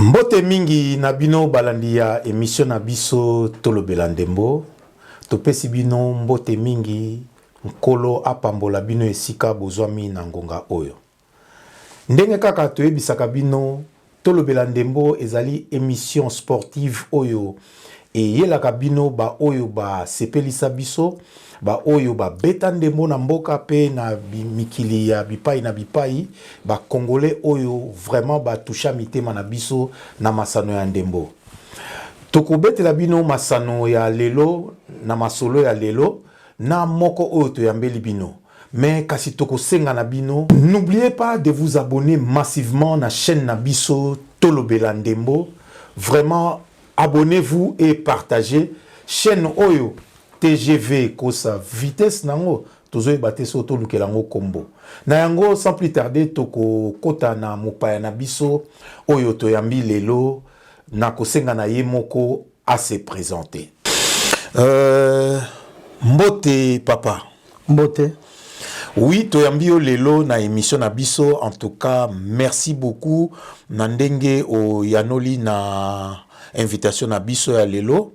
Mbote mingi na bino balandi ya émission na biso tolobela ndembo topesi bino mbote mingi nkolo apambola bino esika bozwami na ngonga oyo ndenge kaka toyebisaka bino tolobela ndembo ezali émission sportive oyo eyelaka bino ba oyo ba sepelisa biso ba oyo ba beta ndembo na mboka pe na mikili ya bipai na bipai ba congolais oyo vraiment ba toucha mitema na biso na masano ya ndembo tokobetela bino masano ya lelo na masolo ya lelo na moko oyo toyambeli bino mais kasi tokosenga na bino n'oubliez pas de vous abonner massivement na chaîne na biso tolobela ndembo vraiment abonnez-vous et partagez chaîne oyo TGV kosa vitesse nango tozoe bate so to lukelango kombo na yango sans plus tarder toko kota na mopaya na biso oyo toyambi lelo na kosenga na ye moko à se présenter mbote papa mbote oui toyambi yo lelo na émission na biso en tout cas merci beaucoup na ndenge o yanoli na invitation na biso ya lelo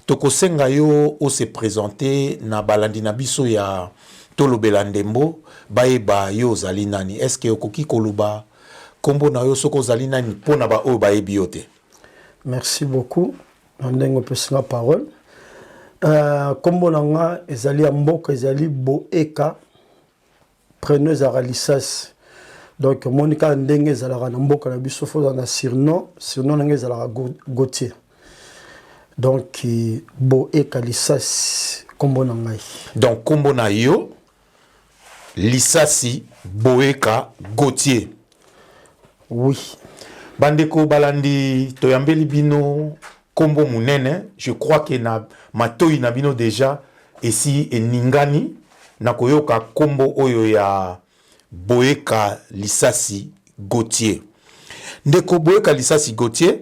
tokosenga yo o se présenter na balandi na biso ya tolobela ndembo bayeba yo zali nani est-ce que okoki koluba kombo na yo soko zali nani pona ba o bayebi yo te. Merci beaucoup na ndenge pesinga parole kombo na nga ezali ya mboka ezali Boeka preneuse à lisas donc monika ndenge ezalaka na mboka na biso fo na surnom nanga ezalaka Gauthier donc Boeka lisasi kombo na ngai donc kombo na yo lisasi Boeka Gauthier. Oui bandeko balandi toyambeli bino kombo munene je crois que na matoi na bino déjà ici eningani na koyoka kombo oyo ya Boeka lisasi Gauthier ndeko Boeka lisasi Gauthier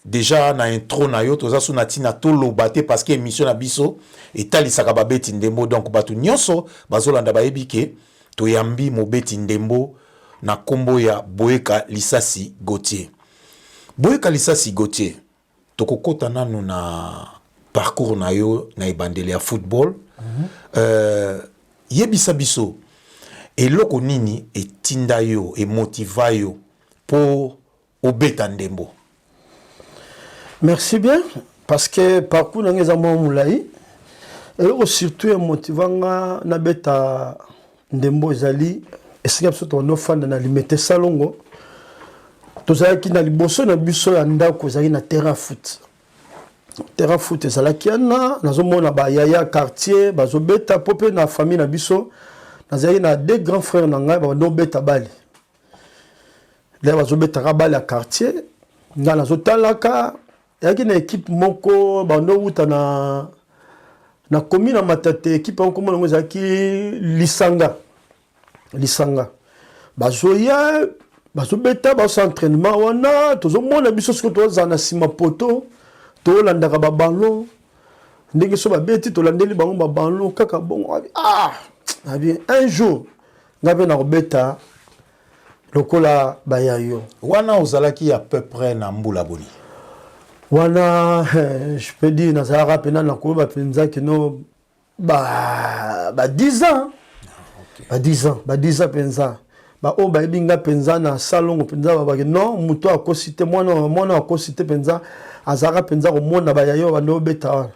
déjà na intro na yo toza suna tina toloba te parce que émission na biso etalisaka babeti ndembo donc batu nyonso bazolanda bayebi ke toyambi mobeti ndembo na kombo ya Boeka lisasi Gauthier. Boeka lisasi Gauthier tokokota nanu na parcours na yo na ebandeli ya football yebisa biso eloko nini etinda yo emotiva yo po obeta ndembo. Merci bien parce que parcours na ngeza mo mulai et surtout emotivanga na beta ndembo ezali esika biso to no fanda na limete salongo tozalaki na liboso na biso ya ndako ezali na terrain foot ezalaki na nazomona ba yaya quartier bazobeta popé na famille na biso nazali na deux grands frères na ngai ba no beta bali là bazobeta bali à quartier nga nazotalaka yaki na équipe moko ba no uta na commune Matate équipe en commun ezalaki lisanga bazoya bazobeta ba entraînement wana tozomona biso siko toza na sima poto tolandaka ba ballon ndenge so babeti tolandeli bango ba ballon kaka bon bien un jour ngabe na robeta lokola bayayo wana ozalaki à peu près na mbula boni wana je peux dire na zara pena na ko ba penza kino ba 10 ans ba 10 ans penza ba o ba binga penza na salon penza ba non muto akosite mwana akosite penza azara penza ko mona ba yayo ba no beta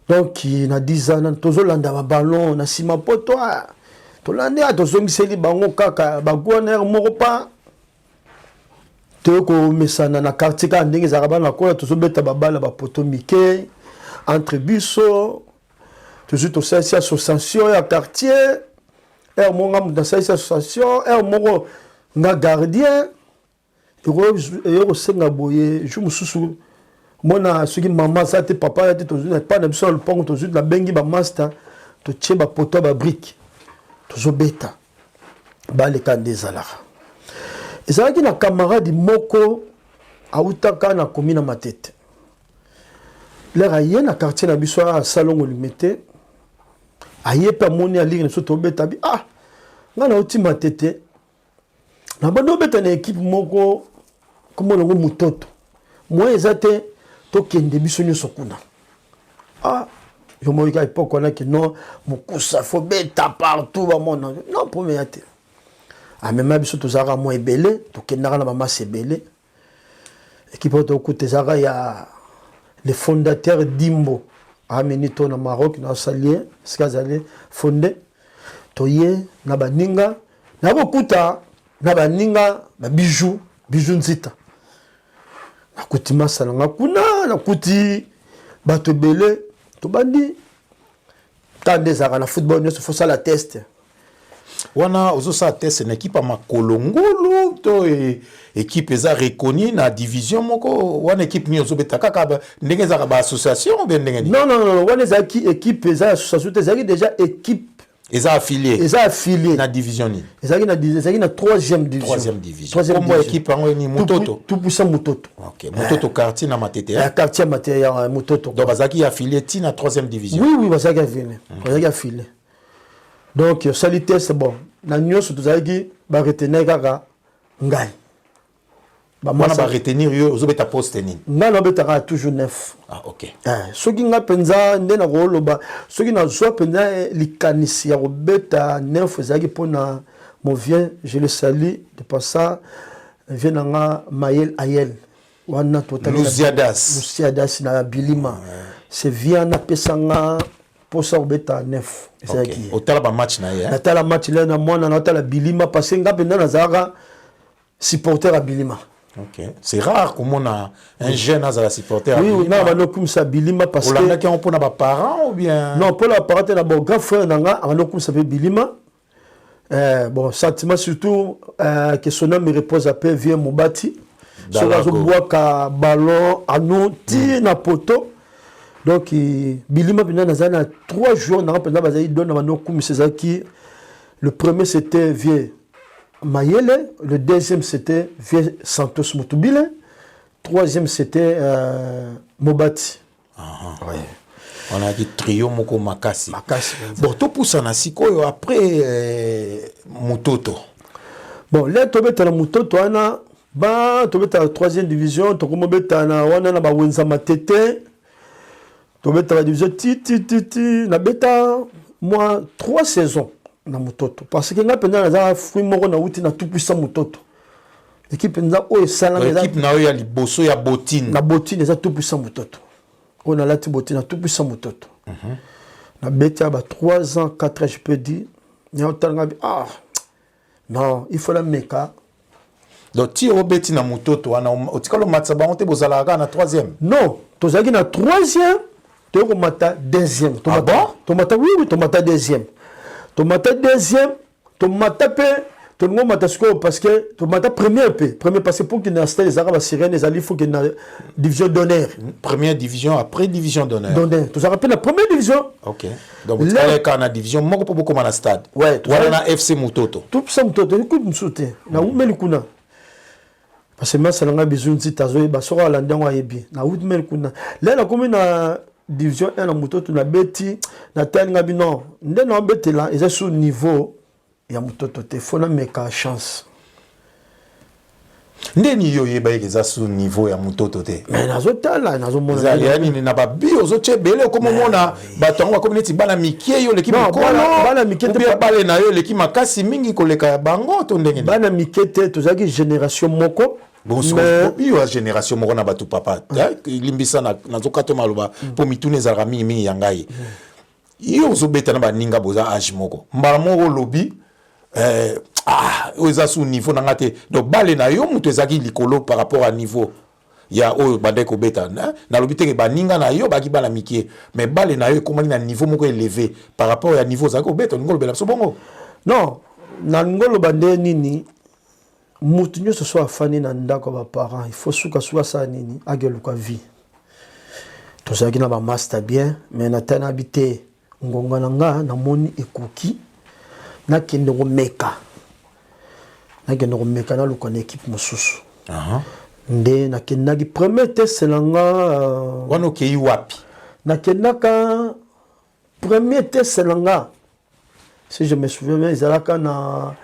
donc na 10 ans tozolanda ba ballon na sima poto tolande atozongiseli bango kaka ba goner moko pa toko mesana na quartier ka ndenge za bana ko tozobeta ba bala ba poto mike entre biso toujours to sasi association ya quartier monga mu sasi association moko nga gardien ero senga boye je mususu mona soki mama sa te papa ya te tozuna pas na biso le pont tozuna na bengi ba master to tie ba poto ba brique tozobeta ba le kandezala ezalaki na camarade moko autaka na commune Matete l'air aye na quartier na biso a salongo limité aye pa moni ali na so tobeta nga na uti Matete na bando beta na équipe moko comment on mutoto moi ezate to kende biso nyoso kuna ah je me dis époque on a que non mukusa faut beta partout ba mona non premier ate ah même biso to zara mo ebele to kendaka na mama sebele équipe to côté zara ya le fondateur d'Imbo a menito na Maroc na salien skazale fondé toye na baninga na bokuta na baninga ba bijou nzita na kuti masala nga kuna na kuti bato belé to bandi tande zaka na football ne faut ça la test wana ozo sa test na équipe makolongolo to équipe eza reconnue na division moko wana équipe ni ozo betaka ka ndenge za ba association ben ndenge non wana za ki équipe eza association te zaki déjà équipe eza affilié na division ni ezaki na troisième division comme équipe en ni mutoto tout puissant mutoto OK mutoto quartier na matete quartier matete ya mutoto donc bazaki affilié ti na troisième division oui bazaki affilié donc salité c'est bon na nyoso tozaki ba retenir kaka ngai Moi, je vais retenir yo ozobeta poste nini. Nga na betaka toujours neuf. Ah OK. Soki nga penza ndena koloba soki na zwa penza likanisi ya kobeta neuf ezaki pona mon vient je le salue de passant vient nga Mayel Ayel wana totalement Luciadas na Bilima. C'est vient na pesanga posa kobeta neuf ezaki. Otala ba match na ya. Natala match là na mwana na otala Bilima parce nga penza na zaka supporter à Bilima. OK. C'est rare comme on a un jeune à la supporter. Oui, non, comme ça Bilima parce que on a qui on pour nos parents ou bien non, pour la parents na bon grand frère nanga, on comme ça Bilima. Bon, sentiment surtout que son nom me repose à paix vient Mobati. Sur la bois ka ballon à nous ti na poto. Donc Bilima pendant na 3 jours na pendant bazai donne na comme c'est qui le premier c'était vieux Mayele, le deuxième c'était Vieux Santos Mutubile, troisième c'était Mobati. Ouais. On a dit trio Moko Makasi. Bon, tout pour ça, Nasiko, après Mutoto. Bon, là, tu as la Mutoto, tu as la troisième division, tu as la Wenza Matete, tu as la division na beta, moi, 3 saisons. Na mutoto parce que nga penda na fruit moko na uti na tout puissant mutoto équipe nza o esala na équipe na yo ya liboso ya botine na botine za tout puissant mutoto on a lati botine na tout puissant mutoto na beta ba 3 ans 4 ans je peux dire na otanga ah non il faut la meka donc ti o beti na mutoto wana otikalo matsa ba onte bozala ka na 3e non tozaki na 3e to ko mata 2e to mata oui to mata 2e tomata deuxième tomata pe tomgo mata score parce que tomata premier parce que pour qu'il n'installe les arabes sirènes les alifs faut qu'il na division d'honneur première division après division d'honneur tu te rappelles la première division OK donc tu allais quand na division moko po beaucoup na stade ouais voilà na FC Mutoto tout ça Mutoto écoute msote na umeli kuna parce que moi ça nga besoin de tazo ba sora la ndango ayebi na umeli kuna là na comme na division 1 na Mutoto na beti na tanga bino nde na betela eza sous niveau ya Mutoto te fona meka chance nde ni yo yeba eza sous niveau ya Mutoto te mais nazotala nazomona yani ni na ba bio zo chebele comme mona batongo comme neti bana mikie yo leki mikolo bana mikie te bale na yo leki makasi mingi koleka bango to ndenge bana mikie te tozaki génération moko. Bon, il y a génération morona batu papa. Limbisa na zokato maluba pour mitune za rami mi yangai. Iyo zobeta na baninga boza age moko. Mbala moko lobi oza sous niveau na ngate. Donc bale na yo mutu ezaki likolo par rapport à niveau. Ya o bandeko beta na lobi te baninga na yo baki bala mikie. Mais bale na yo komani na niveau moko élevé par rapport à niveau zako beta ngolo bela so bongo. Non, na ngolo bande nini mutu ce soit fani na ndako ba parents il faut suka ça nini ageluka vie to zaki na ba master bien mais na tana habité ngonga nanga na moni ekoki na kende ko meka na luka na équipe mosusu nde na kende ki premier test langa wano kei wapi na kende ka premier test langa si je me souviens bien izalaka na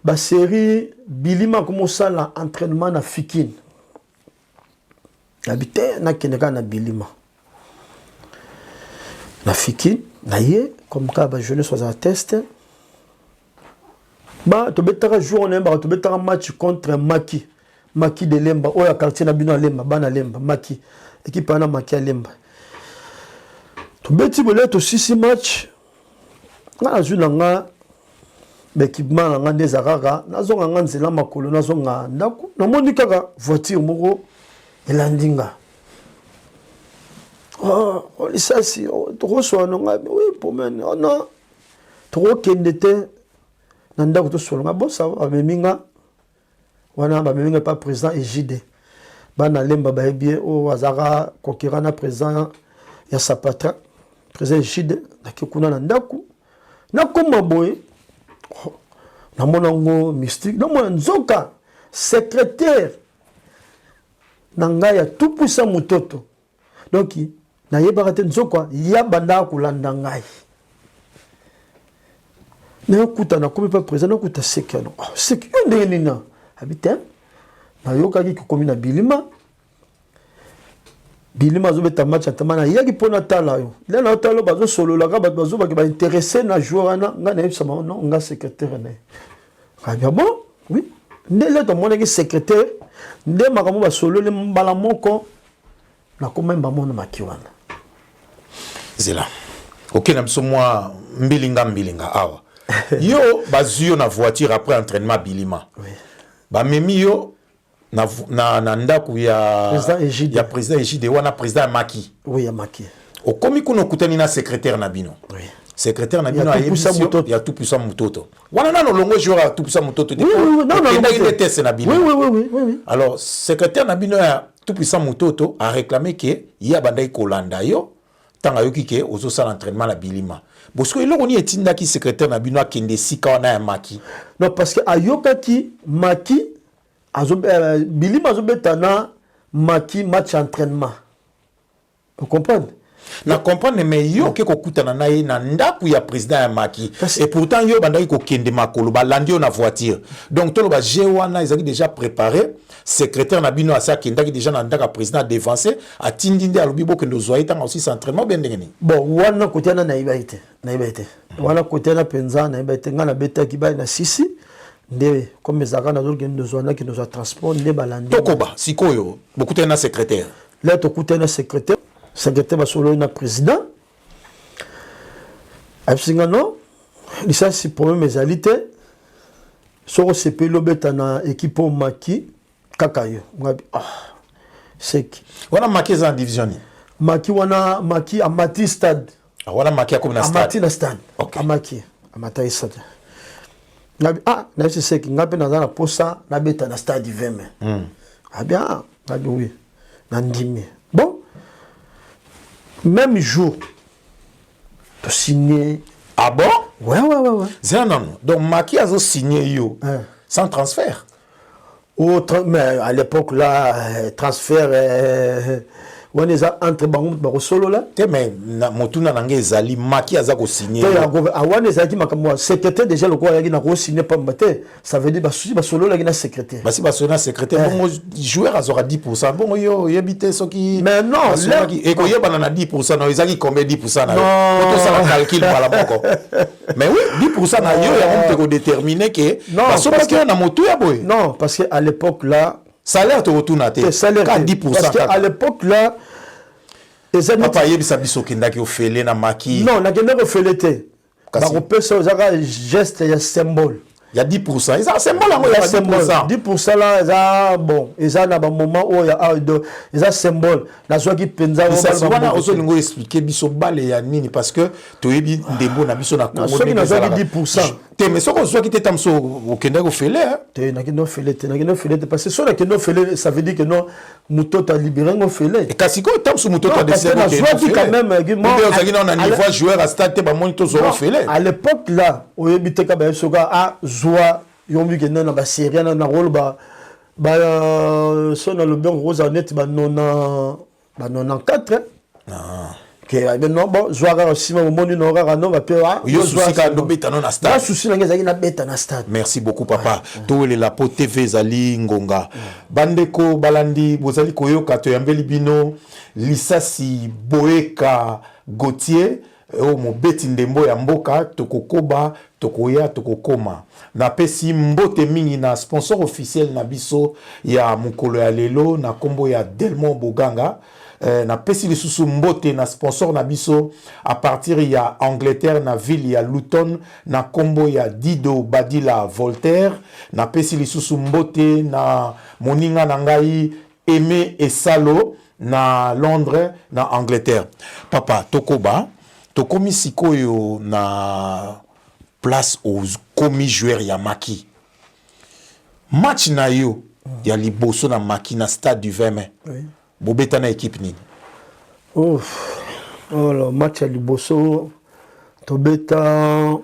ba série Bilima comme ça l'entraînement na Fikine habité na keneka na bilima na fiki na ye comme ka ba jeunesse soit test ba to betaka jour on ba to betaka match contre Maki de Lemba oya quartier na bino Lemba bana Lemba Maki équipe na Maki à Lemba to beti bolé to 6 match na azulanga l'équipement nga ndezakaka nazonga nga nzela makolo nazonga ndako namoni kaka voiture moko elandinga lisasi tokoswana nga oui pomene non tokokende te na ndako toswana bosa bameminga wana bameminga pa président Ejide bana Lemba bayebi o azaka kokera na président ya Sapatra président Ejide nakikuna na ndako nakoma boye namonango mystique namona nzoka secrétaire nanga ya tout puissant mutoto donc nayebaka te nzoka ya banda kolanda ngai nayokuta nakomi pa président nakuta seki seki yo ndenge nini habite nayokaki kokomi na bilima azobeta match atamana yaki mpona tala yo le na otalo bazosololaka bato bazobaki baintéressé na joueur wana ngai nayebisama non nga secrétaire na ye ah bon oui nde le tomonaki secrétaire nde makambo basololi mbala moko nakomemba mona maki wana zela ok na biso mwa mbilinga awa yo bazwi yo na voiture après entraînement bilima bamemi yo na ndaku ya président Ejide wana président Maki oui ya Maki okomi kuna okutani na secrétaire na bino oui secrétaire na bino ya tout puissant mutoto wana nano longo joueur ya tout puissant mutoto oui alors secrétaire na bino ya tout puissant mutoto a réclamé que ya bandai kolanda yo tanga yoki ke ozosala entraînement la bilima bosko eloko ni etindaki secrétaire na bino akende sika wana ya Maki non parce que ayokaki Maki bilima azobetana Maki match entraînement vous comprenez na comprendre mais yo ke kokutana na ye na ndaku ya président ya Maki et pourtant yo bandaki kokende makolo balandi yo na voiture donc tolo ba jewana ezaki déjà préparé secrétaire na bino asa kendaki déjà na ndaka président dévancé atindinde alobi bokendo zoya tanga aussi s'entraînement bien ndengeni bon wana côté na naibite wana côté na penza naibite ngana betaki ba na sisi nde comme ezaka na zokende zoana ki nous a transport nde balandi tokoba sikoyo bokutana na secrétaire là tokutana secrétaire basolo na président absinga non lisasi problème ezali te soko sepelo beta na équipe Maki kaka yo ngabi seki wana Maki za division Maki wana Maki amati stade wana Maki akomi na stade amati na stade okay. Amaki amata stade ngabi na seki ngapi na za na posa na beta na stade 20 abia ngabi oui na ndimi bon même jour tu signé ah bon ouais c'est non donc Maki a signé yo sans transfert mais à l'époque là transfert on est entre bango solo là te mais motuna nanga ezali Maki aza ko signer on est zaki makamwa secrétaire déjà le quoi yaki na ko signer pas maté ça veut dire ba solo là na secrétaire basi ba solo na secrétaire bon joueur azora 10% bon yo yebité soki mais non et ko yeba na 10% no ezaki combien 10% na yo to ça la calcul para moko mais oui 10% na yo ya on peut déterminer que parce que na motu ya boy non parce que à l'époque là salaire to retourna te 10% parce qu'à l'époque là papa yebisa biso kindaki ofele na Maki non na kende ofele te ba kopesa zaka geste ya symbole il y a 10% ça symbole ngo ya 10% là ça bon ça na ba moment où il y a ça symbole na zo ki penza wana ozo lingo expliquer biso bale ya nini parce que to yebi ndembo na biso na Congo na zo ki 10% te mais soko zo ki te tamso okenda ko fele te na kendo fele te parce que so na kendo fele ça veut dire que non mutoto libéré ngo fele et kasi ko tamso mutoto décidé que je quand même on a niveau joueur à stade te ba monito zo fele à l'époque là oyebi te ka ba soka a joie yombi que na ba série na rôle ba so na le bien rose net ba 94 que non bon joueur aussi mon moni no kaka non va peur yo souci ka no beta non na stade pas souci na ngeza na beta na stade. Merci beaucoup papa to le la po TV zali ngonga bandeko balandi bozali koyoka to yambeli bino lisasi boeka Gauthier o mobeti ndembo ya mboka tokokoba tokoya tokokoma na pesi mbote mingi na sponsor officiel na biso ya mukolo ya lelo na kombo ya Delmont Boganga na pesi lisusu mbote na sponsor na biso à partir ya Angleterre na ville ya Luton na kombo ya Dido Badila Voltaire na pesi lisusu mbote na moninga na ngai Aimé Esalo na Londres na Angleterre papa tokoba tokomi sikoyo na place aux komi joueur ya Maki match na yo ya liboso na Maki na stade du 20 mai oui. Bobeta na équipe nini oh le match ya liboso tobeta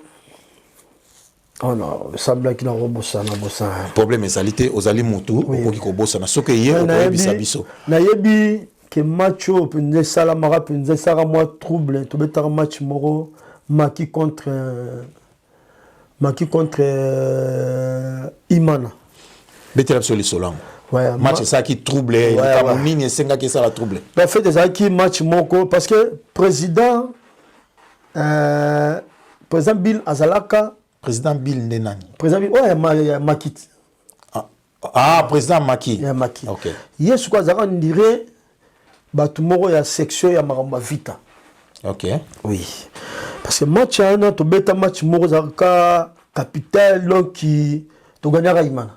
oh non semble qu'il a rebossa na bossa problème ezalité ozali mutu okoki ko bossa na soke hier okoyebisa biso na yebi que match au penze sala mara penze sara moi trouble tobeta match moro Maki contre Imana betela soli solango ouais, match ça qui trouble Cameroun et senga qui ça la trouble en fait ça qui match moko parce que président Bill Azalaka président Bill Nenani président Bill ouais Makit président Maki Maki OK yes quoi ça on dirait batumoro ya section ya maramba vita OK oui parce que match ana to beta match moko zaka capital qui to gagnera Imana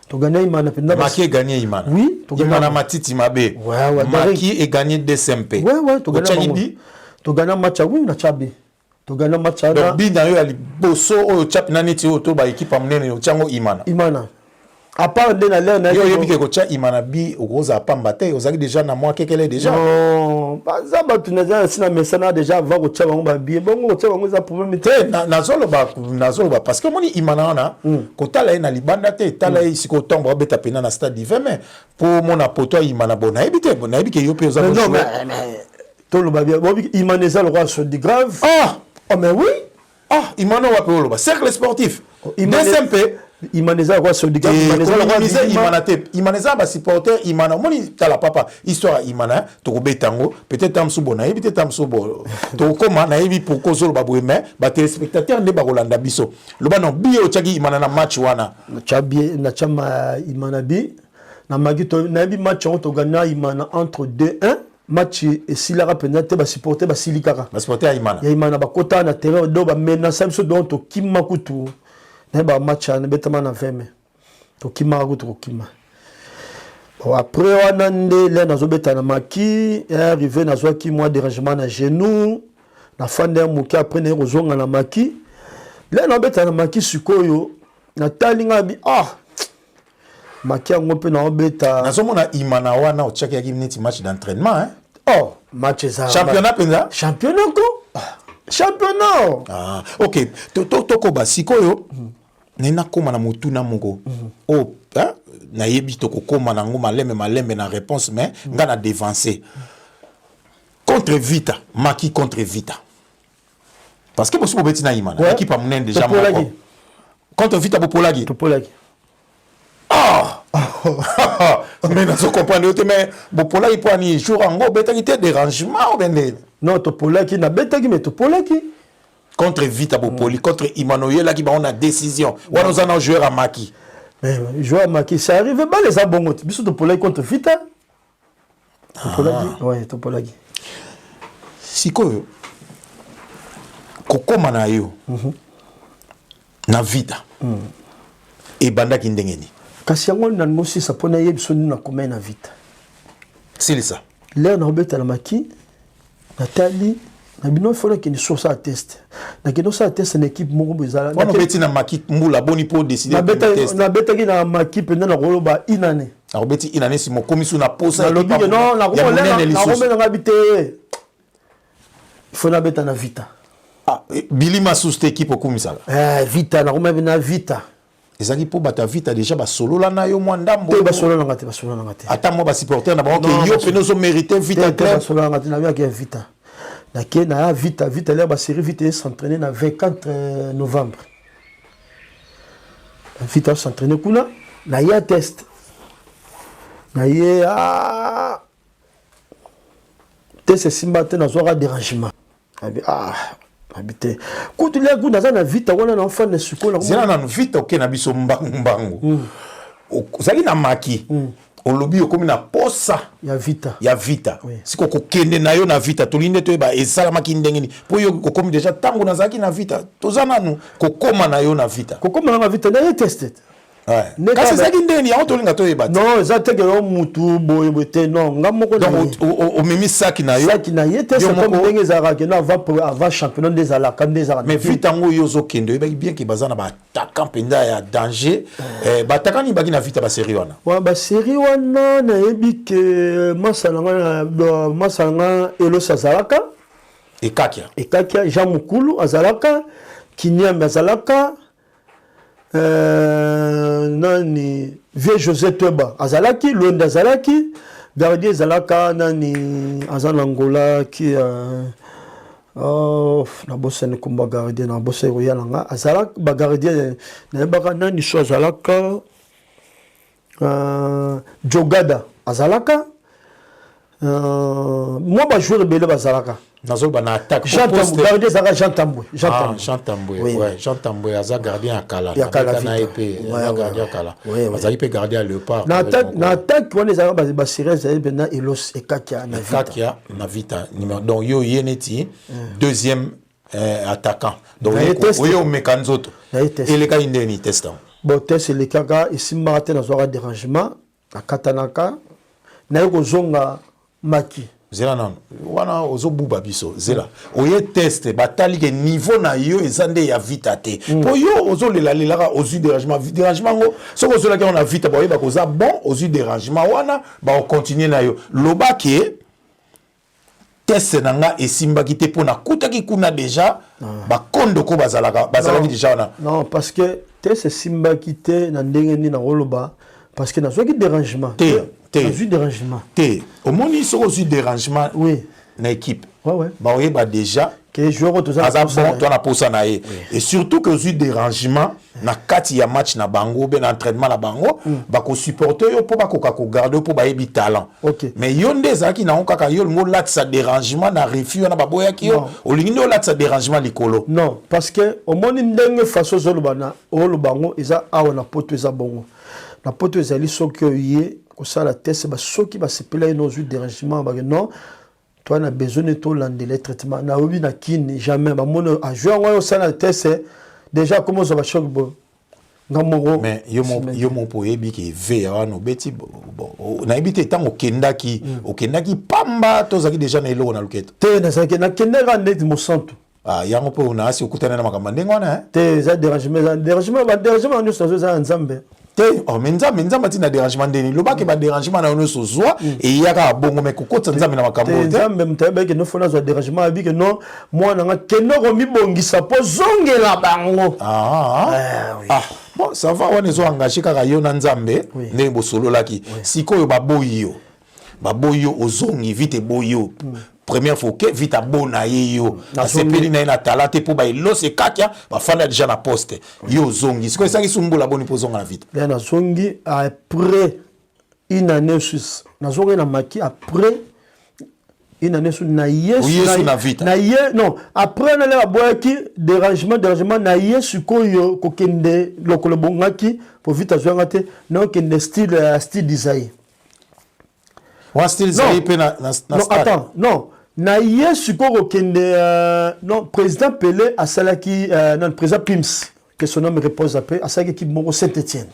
to gagner Imana penda Maki gagné Imana oui to Imana matiti mabe ouais Maki est gagné DSMP ouais to gagner to gagner match oui na chabi to gagner match ana donc bina yo ali boso o chap nani ti to ba équipe amnene o chango Imana à part de l'air na yo yebi ke ko cha Imana bi okoza pamba te ozaki déjà na moi kekele déjà non pas ça ba tunaza sina mesana déjà avant ko cha bango ba bi bongo ko cha bango za problème te nazolo ba parce que moni Imana na ko tala na libanda te tala isiko tombo beta pena na stade du 20 mai pour mon apoto Imana bona ebite bona ebi ke yo pe oza non mais to lo ba bien Imana za le roi sur du grave oh mais oui Imana wa pe lo ba cercle sportif DSMP Imaneza quoi sur du gars Imaneza ba supporter Imana moni tala papa histoire Imana to betango peut-être am subona et peut-être am subo to koma na yebi pour kozolo ba boeme ba téléspectateur ne ba rolanda biso lo ba non bi o chagi Imana na match wana na chama Imana bi na magito na bi match on to gagna Imana entre 2-1 match et si la rapena te ba supporter ba silikaka ba supporter Imana ya Imana ba kota na terrain do ba mena samso don to kimakutu neba match na betama na 20 mai to kima ko to kima bon après on a ndé na zo beta na Maki arrivé na zo ki moi dérangement na genou na fande muki après na rozonga na Maki là na beta na Maki sikoyo na talinga bi Maki ngo pe na beta na zo mona Imana wana o chaki ya minute match d'entraînement hein match ça championnat penza championnat ko championnat OK to ba sikoyo nena koma na mutuna moko na yebi to koma na ngoma malembe na réponse mais nga na dévancer contre Vita Maki contre Vita parce que bosso beti na Imana équipe amnen déjà contre Vita Bopolagi mais na so comprendre mais Bopolagi pour ni jour ngo betaki te dérangement ou bende non Topolagi na betaki mais Topolagi contre Vita Bopoli contre Emmanuel là qui ba on a décision on nous en joueur à Maki mais joueur à Maki ça arrive pas les abongo biso Topolagi contre Vita Topolagi ouais Topolagi sikoyo kokoma na yo na Vita et banda ki ndengeni kasi yango na mosi sa pona yebiso na koma na Vita c'est ça là na obeta na Maki Nathalie na bino fona ki ni source à test na kino sa test na équipe moko bezala na beti na Maki mbula boni pour décider na beta ki na Maki penda na roloba inane na robeti inane si mo komisu na posa équipe non na ko na bité fona beta na Vita Bilima sous cette équipe okumisa Vita na ko na Vita ezaki po bata Vita déjà ba solo la na yo mwandambo te ba solo na ngate ata mo ba supporter na ba que yo penoso mériter Vita club ba solo na ngate na ya Vita Nake na vite l'air ba série vite s'entraîner na 24 novembre. Vite s'entraîner kuna na ya test. Na ye test simba te na zora dérangement. Habité. Quand il y a goût dans un vite on a un enfant de suko c'est là na vite OK na biso mbangu. Ozali na maki. Olobi okomi na posa ya vita oui. Siko kokende na yo na vita tolinde to ba esalamaki ndengeni po yo kokomi déjà tango nazaki na vita tozana nu kokoma na yo na vita na ye tested ouais kasi zaki ndeni ya tolinga to yeba non za teke yo mutu boye te non ngamoko donc o memi saki na ye tested comme ndenge za ka na avant championnat des alaka des alaka mais vita ngo yo zo kende ba bien que bazana ba attaquant penda ya danger ba attaquant ni baki na vita ba série wana wa ba série wana na yebi que masanga elo sazalaka ekakia Jean Mukulu azalaka Kinyambe azalaka nani vieux José Tweba azalaki Londa azalaki gardien azalaka nani azanangola ki na bosse ne kumba gardien na bosse royalanga azalaka ba gardien na baka nani so azalaka Jogada azalaka moi ba joueur belé bazalaka nazo bana attaque Jean Tambwe ouais Jean Tambwe aza gardien à Kala na épée gardien à Kala azali pe gardien à Léopard na attaque on les a ba série ça bena Elos Ekakia na vita numéro donc yo yeneti deuxième attaquant donc yo mekanzoto et les cas indeni testant bon test les kaka ici matin na zora dérangement à Katanaka na ko zonga maki zela non wana ozobuba biso zela oye test batali ke niveau na yo ezande ya vita te po yo ozolela lelaka ozu dérangement ngo soko ozola ke on a vita ba koza bon ozu dérangement wana ba on continue na yo loba ke test nanga esimbaki te pona kutaki kuna déjà ba kondo ko bazalaki déjà wana non parce que test esimbaki te na ndenge ni na roloba parce que na soki dérangement dérangement au moins il sera aussi dérangement oui na équipe ouais bah oui bah déjà que joueur tout ça bon toi na posa na et surtout que aussi dérangement na kati ya match na bango ben entraînement na bango ba ko supporter yo po ba ko garder po ba yebi talent mais yonde zaki na okaka yo ngo lat sa dérangement na refus na baboya ki yo olingi no lat sa dérangement likolo non parce que au moins ndenge façon zolobana o bango eza awa na poto eza bongo na poto ezali soki oye kosala test soki basepela nos dérangement non toi na besoin de tout les traitements na obi na kini jamais ba mono a jouer ngwa osala test déjà comment ça va choc bo ngamoro mais yo mon po yebi ki ve wana obeti na ebite tango kendaki pamba tozaki déjà na elo na luketa te na saki na kendera net mo santo yango po na asi okutana na makamba ndengo wana te za dérangement nous ça za nzambe te menza matina dérangement ndeni lobaki ba dérangement na ono sozwa et yaka bongo me kokotsa nzambe na makambo te nzambe mtabe ke no fona zo dérangement abi ke no mwana nga kenoko mibongisa po zongela bango bon ça va wana zo engagé kaka yo na nzambe ne bosololaki sikoyo baboyo ozongi vite boyo première fois que vite abona yo asepeli na ina talate po ba ilose kakia ba fana déjà na poste yo zongi siko ça qui sumbula boni po zonga na vite là na zongi après une année sus na zongi na maki après une année sus na yesu na vite na ye non après na la boyaki dérangement na yesu ko yo kokende lokolo bongaki pour vite azonga te non kende style design wa style design pe na non attends non na yesu ko kende non président Pelé a salaki non président Pims que son nom repose après a salaki équipe Moko Saint-Étienne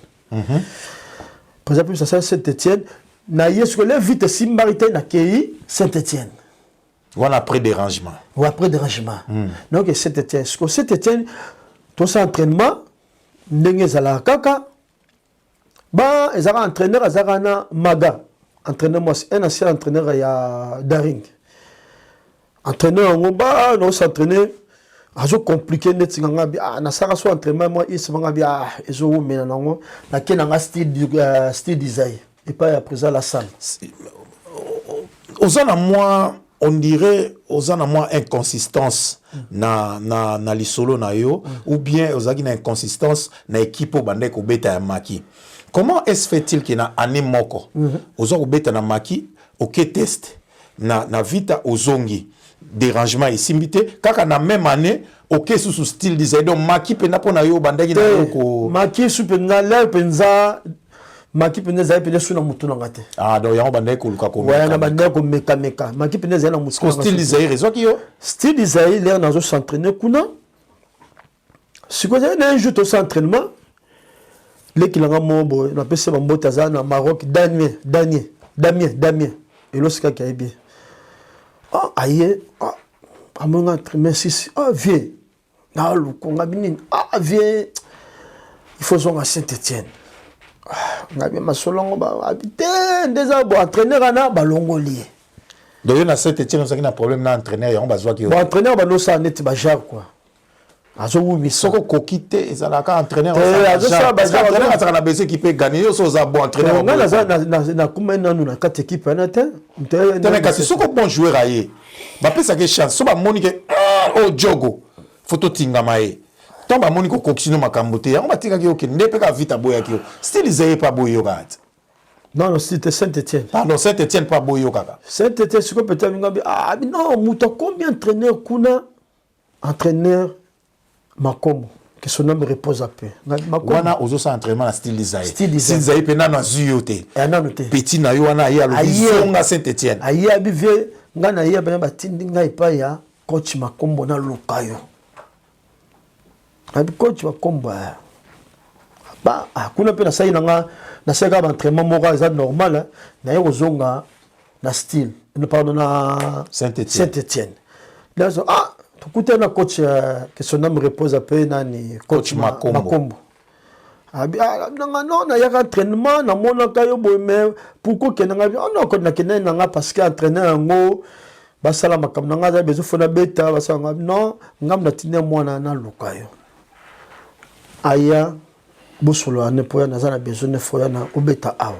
président Pims a salaki Saint-Étienne na yesu ko le vite simbarité na kei Saint-Étienne voilà après dérangement donc Saint-Étienne tout ça entraînement ndenge zala kaka ba ezaka entraîneur azaka na maga entraîneur moi un ancien entraîneur ya Daring entraîneur on ba non s'entraîner azo compliqué net nganga bi na saka so entraînement moi il se nganga bi ezo mena nango na kenanga style design et pas à présent la salle ozana moi on dirait aux en moins inconsistance na lisolo na yo ou bien aux une inconsistance na équipe au bande ko beta ya maki. Comment est-ce fait-il qu'il na année moko aux ko beta na maki OK test na vita ozongi dérangement et simbité kaka na même année OK sous style disait donc maki pena pona yo bande na ko maki sous pena la penza maki pene za pene suna mutu na ngate ah donc yango bande ko luka ko ouais na bande ko meka maki pene za na mutu ko style disait raison ki yo style disait l'air nazo s'entraîner kuna siko za na un jour to s'entraînement les kilanga mobo na pese ba mbota za na Maroc Damien et lorsque qui bien ah aye ah amonga entraînement 6 ah viens na lu ko ngabini ah viens il faut zonga Saint-Étienne ngabi masolongo ba habité déjà bon entraîneur ana balongoli donc na Saint-Étienne on a un problème na entraîneur ya on bazwa ki bon entraîneur ba no sa net ba jar quoi azo wu mi soko kokite ezala ka entraîneur azo sa ba jar entraîneur ataka na bese qui peut gagner yo so za bon entraîneur na kuma na na quatre équipes na te tena kasi soko bon joueur aye ba pesa ke chance so ba monique oh jogo photo tingama ye tomba moni ko kokisino makambo te yango batika ki okende pe ka vita boya ki style Isaïe pas boyo kati non c'était Saint-Étienne pardon Saint-Étienne pas boyo kaka Saint-Étienne siko peut-être ngabi ah non muto combien entraîneur kuna entraîneur Makombo que son nom repose à peu Makombo wana ozo sa entraînement na style Isaïe pe na zuyote noté petit na yo wana ya lo zonga Saint-Étienne ayi abive ngana ya bana batindi ngai pa ya coach Makombo na lokayo abi coach Makombo ba kuna pe na sai na seka ba entraînement moko za normal na yo zonga na style pardon na Saint-Étienne là ah tukuta na coach que son nom repose à peu nani coach Makombo abi nanga non na ya entraînement na mona kayo boy mais pourquoi que nanga non ko na kena nanga parce que entraîneur ngo basala makam nanga za bezo fona beta basala non ngam na tine mwana na lukayo aya bosolo ane po na za na besoin de foya na obeta awa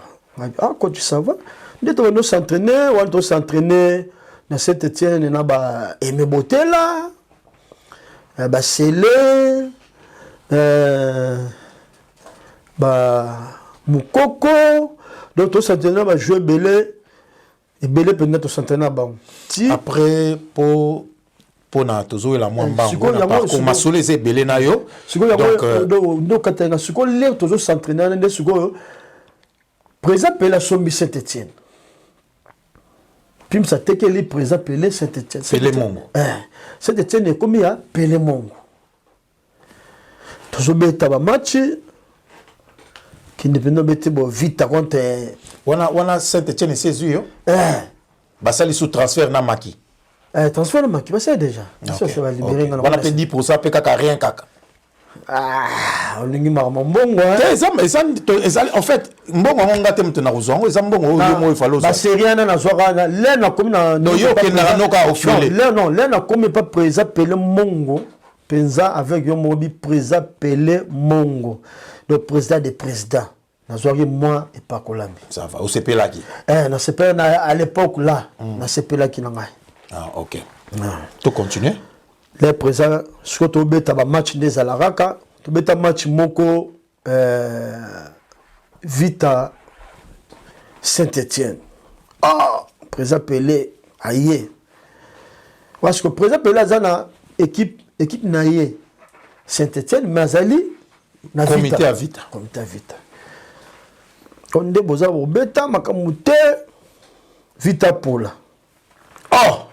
ah coach ça va ndето no s'entraîner ou to s'entraîner na Saint-Étienne na ba Aimé Botela ba Sele ba Mukoko donc to s'entraîner ba jouer belé et belé peut-être to s'entraîner ba après pour na tozo la moi mbango na parcours masole ze belé na yo donc katanga siko le tozo s'entraîner na siko présent pela sombi Saint-Étienne puis ça teke li présent Pelé Saint-Étienne Pelé Mongo Saint-Étienne est comme ya Pelé Mongo toujours beta ba match qui ne peut beta bo vite contre wana Saint-Étienne c'est yo basali sous transfert na maki transfert na maki c'est déjà ça va libérer wana pe 10% pe kaka rien kaka ah olingi mbongo en fait mbongo ngonga te mtena kuzongo eza mbongo yo mo ifalo ba seriana na zwaka le na komi na no yo ke na noka ofile le na komi pas présent Pelé Mongo penza avec yo mobi présent Pelé Mongo le président des présidents na zwaki moi et pas Kolami ça va au CP qui na CP à l'époque là na CP qui na ngai ah OK tu continues les présents surtout beta ba match des alaraka to beta match moko Vita Saint-Étienne ah présent Pelé aye parce que présent Pelé azana équipe naye Saint-Étienne mazali na comité à Vita on de boza beta makamute Vita Pola oh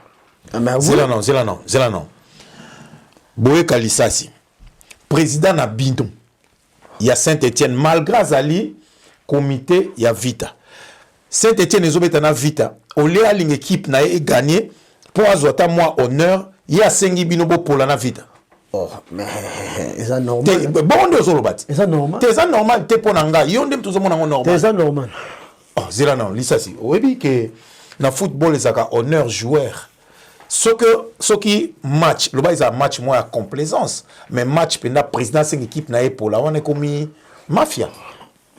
zela non Boye Kalisasi, président na Bindon, il y a Saint-Étienne, malgré Zali, comité, il y a Vita. Saint-Étienne est na Vita. On l'a une équipe na gagné pour azota moi honneur, il y a Sengi Binobo pour la Vita. Oh, mais c'est normal. Bon, on est au Robat. C'est normal. C'est normal, t'es pour Nanga, yondem tout le monde normal. C'est normal. Oh, Zela non, Lissasi. Oui, que na football, les honneur joueur. Ce qui match, le bas il a match moins à complaisance, mais match pendant président c'est équipe na pour là on est comme mafia.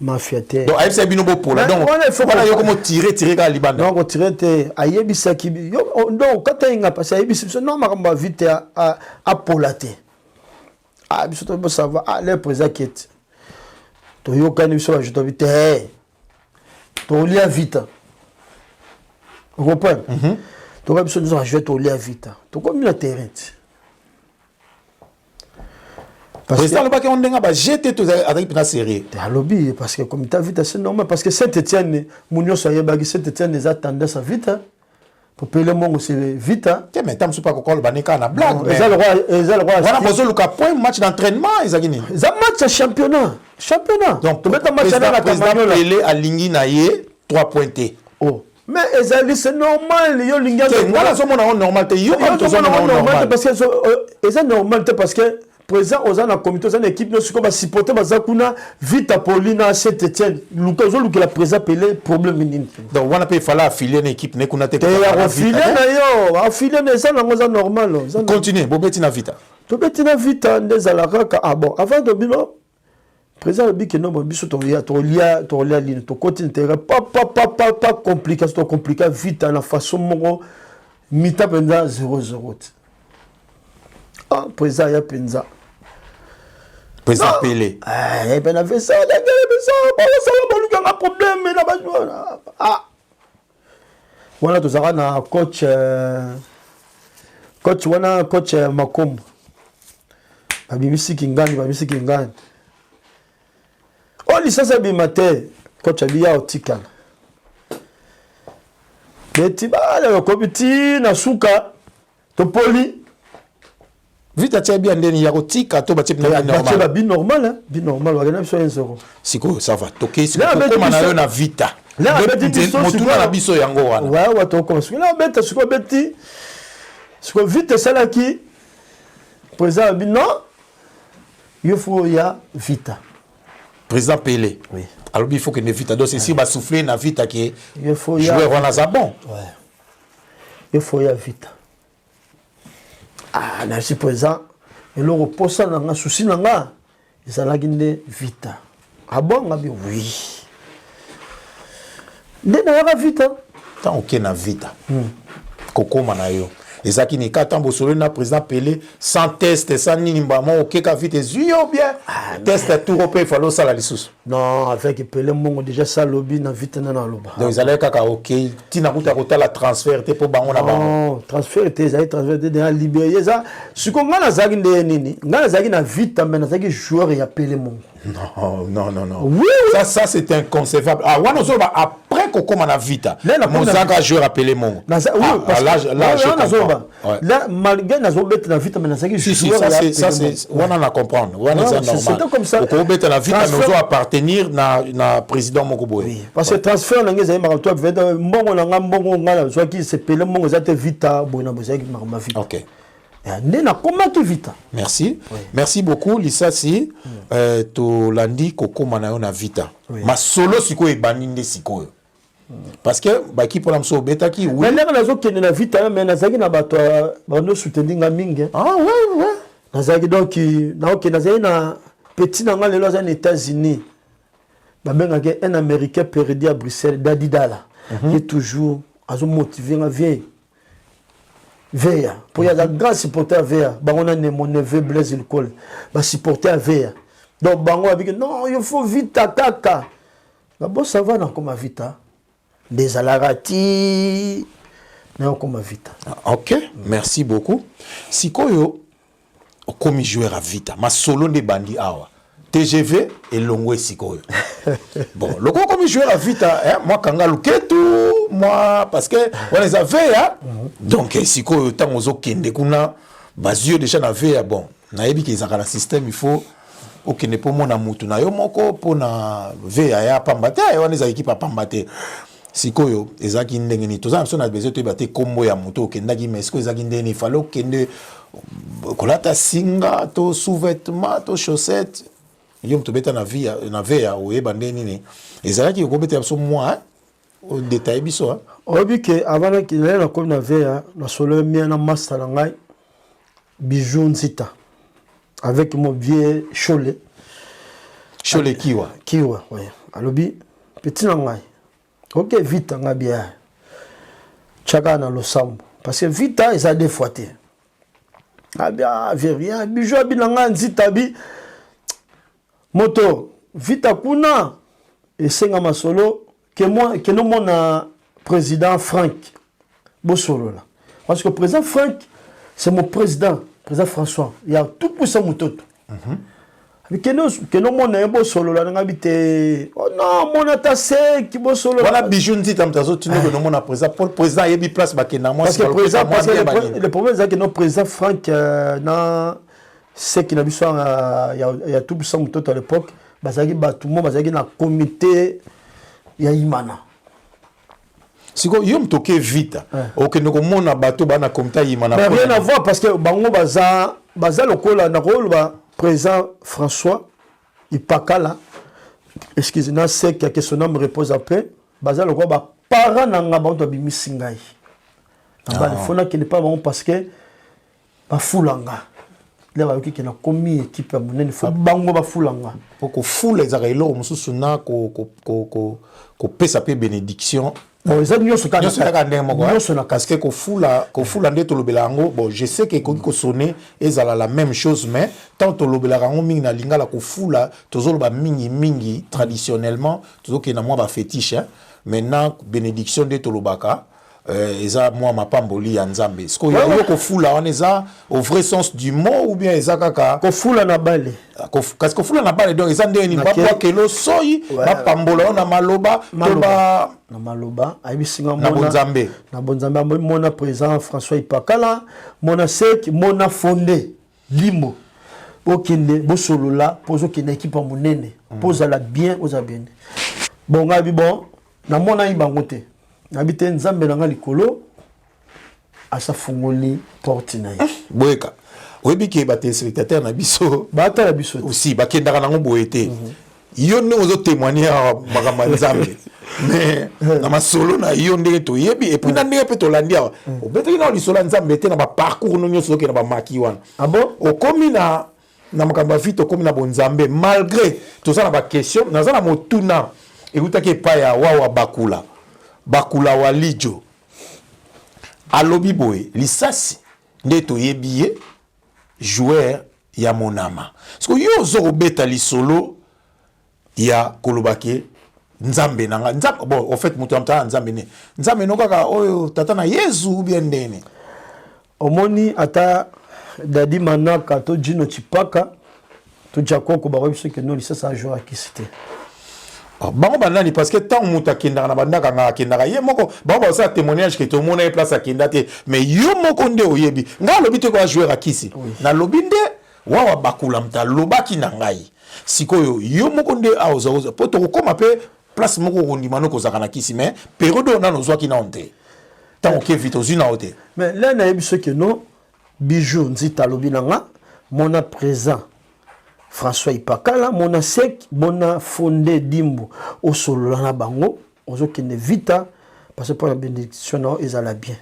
mafia te donc ayebisa bino bopola donc wana yo komo tirer kaka libanda donc otire te ayebisaki donc kata inga parce ayebisi biso non makambo vite apola te biso to savoir le président ket toyokani biso bajuto bite tolia vite vous comprenez toka biso nous jouer tolia vite tokomi na terrain président le baké on denga ba jeter tout avec na série à lobby parce que comme tu as vite c'est normal parce que Saint-Étienne munyo soye bagi Saint-Étienne les attendait ça vite pour payer le monde c'est vite mais tam pas ko baneka na blague mais ça le roi voilà besoin luka point match d'entraînement ezakini ça match championnat donc tu mets match na président Pelé alingi na ye 3 pointés mais ezali c'est normal yo linga ngala zo mona normal te yo comme to zo normal parce que c'est normal parce que président aux na comité aux équipe nous comme supporter bazakuna vite à Paulina Saint-Étienne lukazo lukela président Pelé problème minime donc wana pe fala affilier une équipe ne kuna te affilier na yo affilier na ça na normal continue bobeti na vita to beti na vita ndezalaka bon avant de bino président bi que non biso to lia ligne to continue pas compliqué to compliqué vite na façon moko mita penza 0-0 président ya penza président Pelé ben avait ça un problème na voilà to zara na coach wana coach Makombo babimisi kingani licence bimate coach abia otikana beti bala komiti na suka to poli vite atia bien ndeni ya kotika to batie na normal bi normal wagana biso 1-0 siko ça va toke siko koma na yo na vita motuna na biso yango wana wa to koma siko na beta siko beti siko vite salaki président bi non il faut ya vita président Pelé oui alors il faut que ne vita donc c'est si ba souffler na vita qui il faut ya jouer wana za bon il faut ya vita na si présent et le reposa na souci na nga ezalaki nde vita abonga bi oui nde na yaka vita tant ok na vita kokoma na yo ezaki ni kata mbosolo na président Pelé sans test sans nini mbamo ok ka vite zuyo bien test tout repé falo sala lisusu non avec Pelé mongo déjà ça lobby na vite na loba donc ezalaki kaka ok tina kuta kota la transfert te po bango na bango transfert te ezali transfert te na libérer ça siko ngana zaki nde nini ngana zaki na vite mais na zaki joueur ya Pelé mongo non oui ça c'est inconcevable wana zoba après kokoma na vita mozaka joueur appelé mongo là là malgré na zobeta na vite mais na zaki joueur ça c'est wana na comprendre wana c'est normal c'est comme ça ko beta na vite mais ozo appartenir na président moko boye parce que transfert na ngeza ma to mbongo na mbongo ngala so qui c'est Pelé mongo za te vita boina bozaki ma vite OK nena comment tu vita merci merci beaucoup Lisasi to landi kokoma na yo na vita ma solo siko ebani nde sikoyo parce que baki pour l'amso beta ki oui mais na zo kende na vita mais nazaki na bato bando soutenir nga mingi ouais nazaki donc na OK nazaki na petit na nga lelo za aux États-Unis babengaki un américain perdu à Bruxelles Dadidala qui est toujours azo motiver nga vieille Veya pour y a la grande supporter Veya bango na mon neveu Blaise le col ba supporter Veya donc bango a dit non il faut vite attaquer bon ça va dans comme vite des alarati mais comme vite OK merci beaucoup sikoyo comme joueur à vite ma solo de bandi awa TGV et Longwe sikoyo bon le comme joueur à vite moi kanga luketu moi parce que on les avait donc sikoyo tant ozo kende kuna bazio déjà na veya bon na yebi ki ezaka na système il faut okende po mona mutu na yo moko po na veya ya pambate on les équipe à pambate sikoyo ezaki ndenge ni toza so na besoin to bate kombo ya mutu okendaki mais sikoyo ezaki ndenge ni falo kende kolata singa to sous-vêtements to chaussettes yo mto beta na veya oyeba ndenge ni ezalaki ko beta so moi au détail biso obi que avant que na comme na veya na solo mien na master na ngai bijou nzita avec mon vieux Cholet kiwa ouais alobi petit na ngai ok vita nga bien chaka na losambo parce que vita eza deux fois te abia veria bijo binanga nzita bi moto vita kuna esenga masolo que nous mona président Franck Bosolo là parce que président Franck c'est mon président François il y a tout pour ça mototo que nous mona Bosolo là ngabite oh non mona tasse qui Bosolo voilà bijou nzita mtazo tino que nous mona président yebi place bakena moi parce que le problème c'est que notre président Franck na c'est qu'il a vu ça il y a tout pour ça mototo à l'époque bazaki tout le monde bazaki na comité ya imana siko yom toke vita ok nous mona bato bana comité imana mais rien à voir parce que bango baza lokola na rôle ba président François Ipakala excusez-moi c'est que son nom repose après baza lokola ba parents nanga ba to bimisingai ba il faut na que ne pas bon parce que ba fulanga là ba ki na komi équipe ya monene faut bango ba fulanga pour ko fula ezaka elo mususu na ko pesa pe bénédiction bon ça nyoso ka parce que ko fula ndeto lobela ngo bon je sais que ko sonner ezala la même chose mais tant to lobela ngo mingi na lingala ko fula tozoloba mingi traditionnellement tozoke na moi ba fétiche maintenant bénédiction ndeto lobaka eza moi mapamboli ya nzambe est-ce que yo ko fula on eza au vrai sens du mot ou bien eza kaka ko fula na bale parce que fula na bale donc eza ndeni ba ke lo soyi ba pambola na maloba na maloba ayibisinga mona na bonzambe mona président François Ipakala mona sek mona fondé limo okende bosolola pozo kende équipe monene poza la bien oza bien bon ngabi bon na mona ibangote habite nzambe nanga likolo asa fungoli porte na ye boyeka oyebi ke ba téléspectateur na biso bata la biso aussi bakendaka nango boyete yo ndenge ozo témoigner makambo nzambe mais na masolo na yo ndenge toyebi et puis na ndenge pe tolandi awa obetaki na lisolo nzambe te na ba parcours no nyonso ke na ba maki wana ah bon okomi na makambo ya vite okomi na bonzambe malgré toza na ba question naza na motuna ekutaki epai ya wawa bakula walijo alobi boye lisasi nde toyebi ye joueur ya monama parce que yo ozo kobeta lisolo ya kolobake nzambe nanga nzambe bon en fait moto amta nzambe ne nzambe no kaka oyo tata na Yesu ou bien ndene omoni ata dadi manaka to jino chipaka to jakoko ba biso ke no lisasa joueur akisite bango banani parce que tant muta kindaka na bandaka nga kindaka ye moko bango ça témoignage que tout le monde est place à kindate mais yo moko nde oyebi nga lobi te ko jouer akisi na lobi nde wawa bakula mta lobaki na ngai sikoyo yo moko nde aoza po to koma pe place moko kondima no kozaka na kisi mais période on a no zwaki na onte tant que vite ozina ote mais là na yebi ce que non bijou nzita lobi nanga mona présent François Ipakala mona sek mona fondé dimbu au solo na bango ozo kende vita parce que pour la bénédiction non ezala bien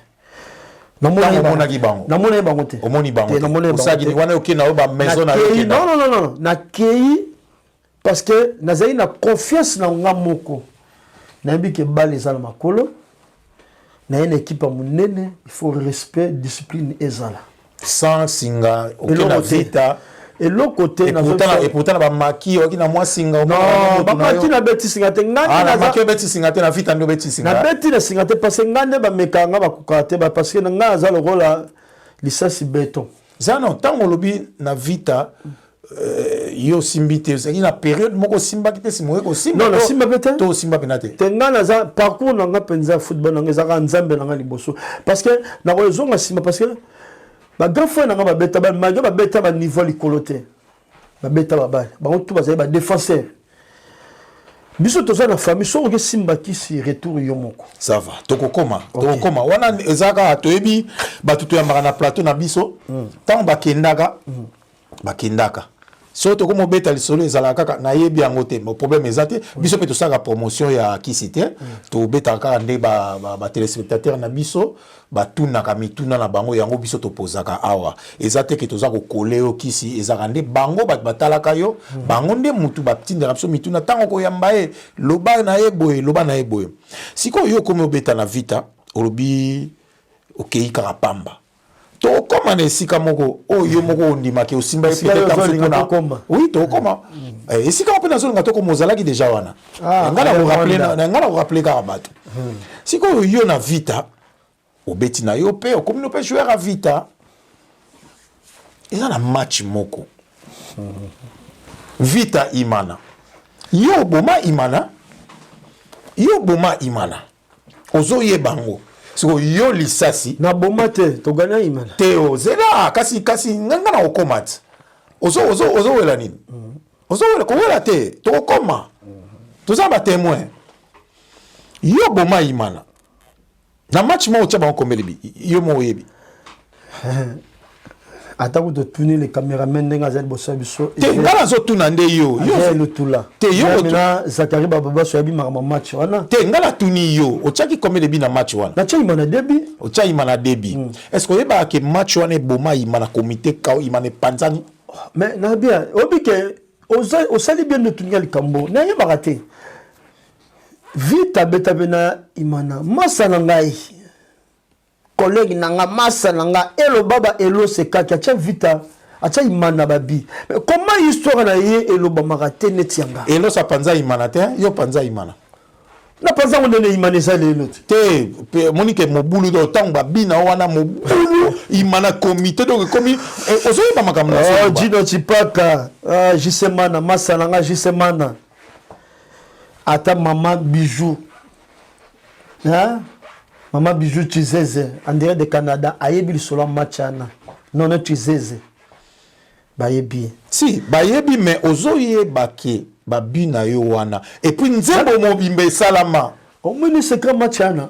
na mona bango te omoni bango osagi ni wana okina ba maison na yo non na kei parce que nazali na confiance na nga moko na bi ke bale ezala makolo na une équipe monene il faut respect discipline ezala sans singa okina vita et l'autre côté et pourtant ba maki oki na moi singa non ba maki na beti singa te ngani na maki beti singa te na vita ndo beti singa na beti na singa te parce que ngande ba mekanga ba kokate ba parce que nga za le rôle lisasi beton ça non tant on lobi na vita yo simbite c'est une période moko simba kite simoye ko simba non na simba bete to simba penate te ngana za parcours na nga penza football na za nzambe na nga liboso parce que na rezonga simba parce que ba grand frère na ba beta ba malgré ba beta ba niveau likoloté ba beta ba ba ba tout ba ba défenseur biso to za na famille so ke simba ki si retour yo moko ça va tokokoma wana ezaka toyebi ba tutu ya na plateau na biso tant ba kendaka Surtout comme beta le solo ezalaka kaka na yebi yango te, mais problème ezate biso pe to saka promotion ya kisite to beta kaka nde ba téléspectateurs na biso ba tuna ka mituna na bango yango biso to posaka awa ezate ke toza ko coller o kisi ezaka nde bango ba batalaka yo bango nde mutu ba tindela biso mituna tango ko yamba e loba na ye boye siko yo comme beta na vita olobi okei kaka pamba to koma na esika moko oyo moko ondima ke osimba ye peut-être oui to koma esika moko na zonga to ko mozalaki déjà wana ngala ko rappeler ka bato siko yo na vita obeti na yo pe comme no pe jouer à vita eza na match moko vita imana yo boma imana ozo ye bango siko yo lisasi na boma te to gana imana teo zela kasi nganga na okomati ozo wela nini ozo wela ko wela te to koma toza ba témoin yo boma imana na match mo tshaba okombeli yo mo yebi atako to tuni les caméramens ndenga za bossa biso te ngala zo tuna nde yo le tula te yo na Zakari baba so yabi makama match wana te ngala tuni yo otchaki combien de na match wana na tshai mana debi otchai mana debi est-ce que yeba ke match wana boma imana comité kao imane panzani mais na bien obike osali bien de tunia likambo na yeba raté vite beta bena imana masa na ngai collègue nanga masa nanga elo baba elo sekaki acha vita acha imana babi mais comment histoire na ye elo bamaka te netianga elo sa panza imana te yo panza imana na panza on ne imana ça lelo te monique mobulu do tanga bina wana mobulu imana comité donc comme ozoyeba makambo na oh dino chipaka jisemana masa nanga jisemana ata mama bijou hein Maman Bijou Chizeze, en direct de Canada, ayebi solo matchana. Non, non, Chizeze. Bayebi. Si, bayebi, mais ozoye bake, babina yo wana. Et puis, nzembo mobimbe salama. Au moins, c'est grand matchana.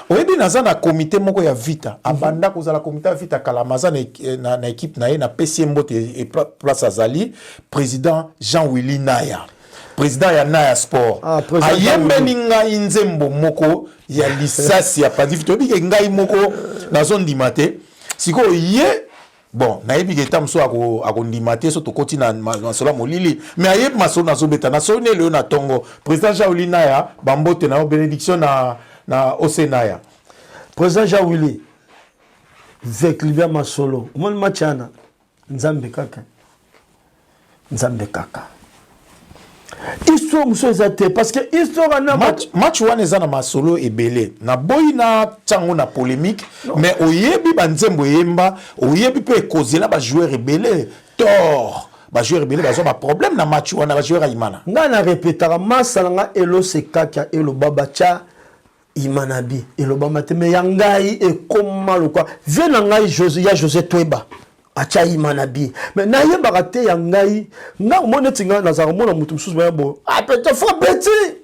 Oyebi naza na comité moko ya vita. Abanda kozala comité ya vita kalamaza na équipe na ye na PCM et place Azali, président Jean-Willy Naya. Président ya Naya Sport. Ayembe ninga inzembo moko ya lisasi ya Pacifique. Tobi ke ngai moko na zone dimate. Siko ye bon na yebi ke tamso ako ndimate so to koti na masola molili. Mais ayeb maso na zo beta na so ne le na tongo. Président Jean-Willy Naya bambote na bénédiction na Osenaya. Président Jean-Willy Vekliva Masolo. Mon machana Nzambe kaka. Histoire muso ezate parce que histoire na match wana eza na masolo ebele na boyi na tango na polémique mais oyebi banzembo yemba oyebi pe kozela ba joueur ebele tort ba joueur ebele bazo ba problème na match wana ba joueur imana nga na répétera masala nga elo sekaka elo baba cha imanabi elo baba te me yangai e koma lokwa vena ngai José Tweba acha imanabi mais na ye bakate ya ngai nga moneti nga nazaka mona mutu mususu ba bo peut-être faut petit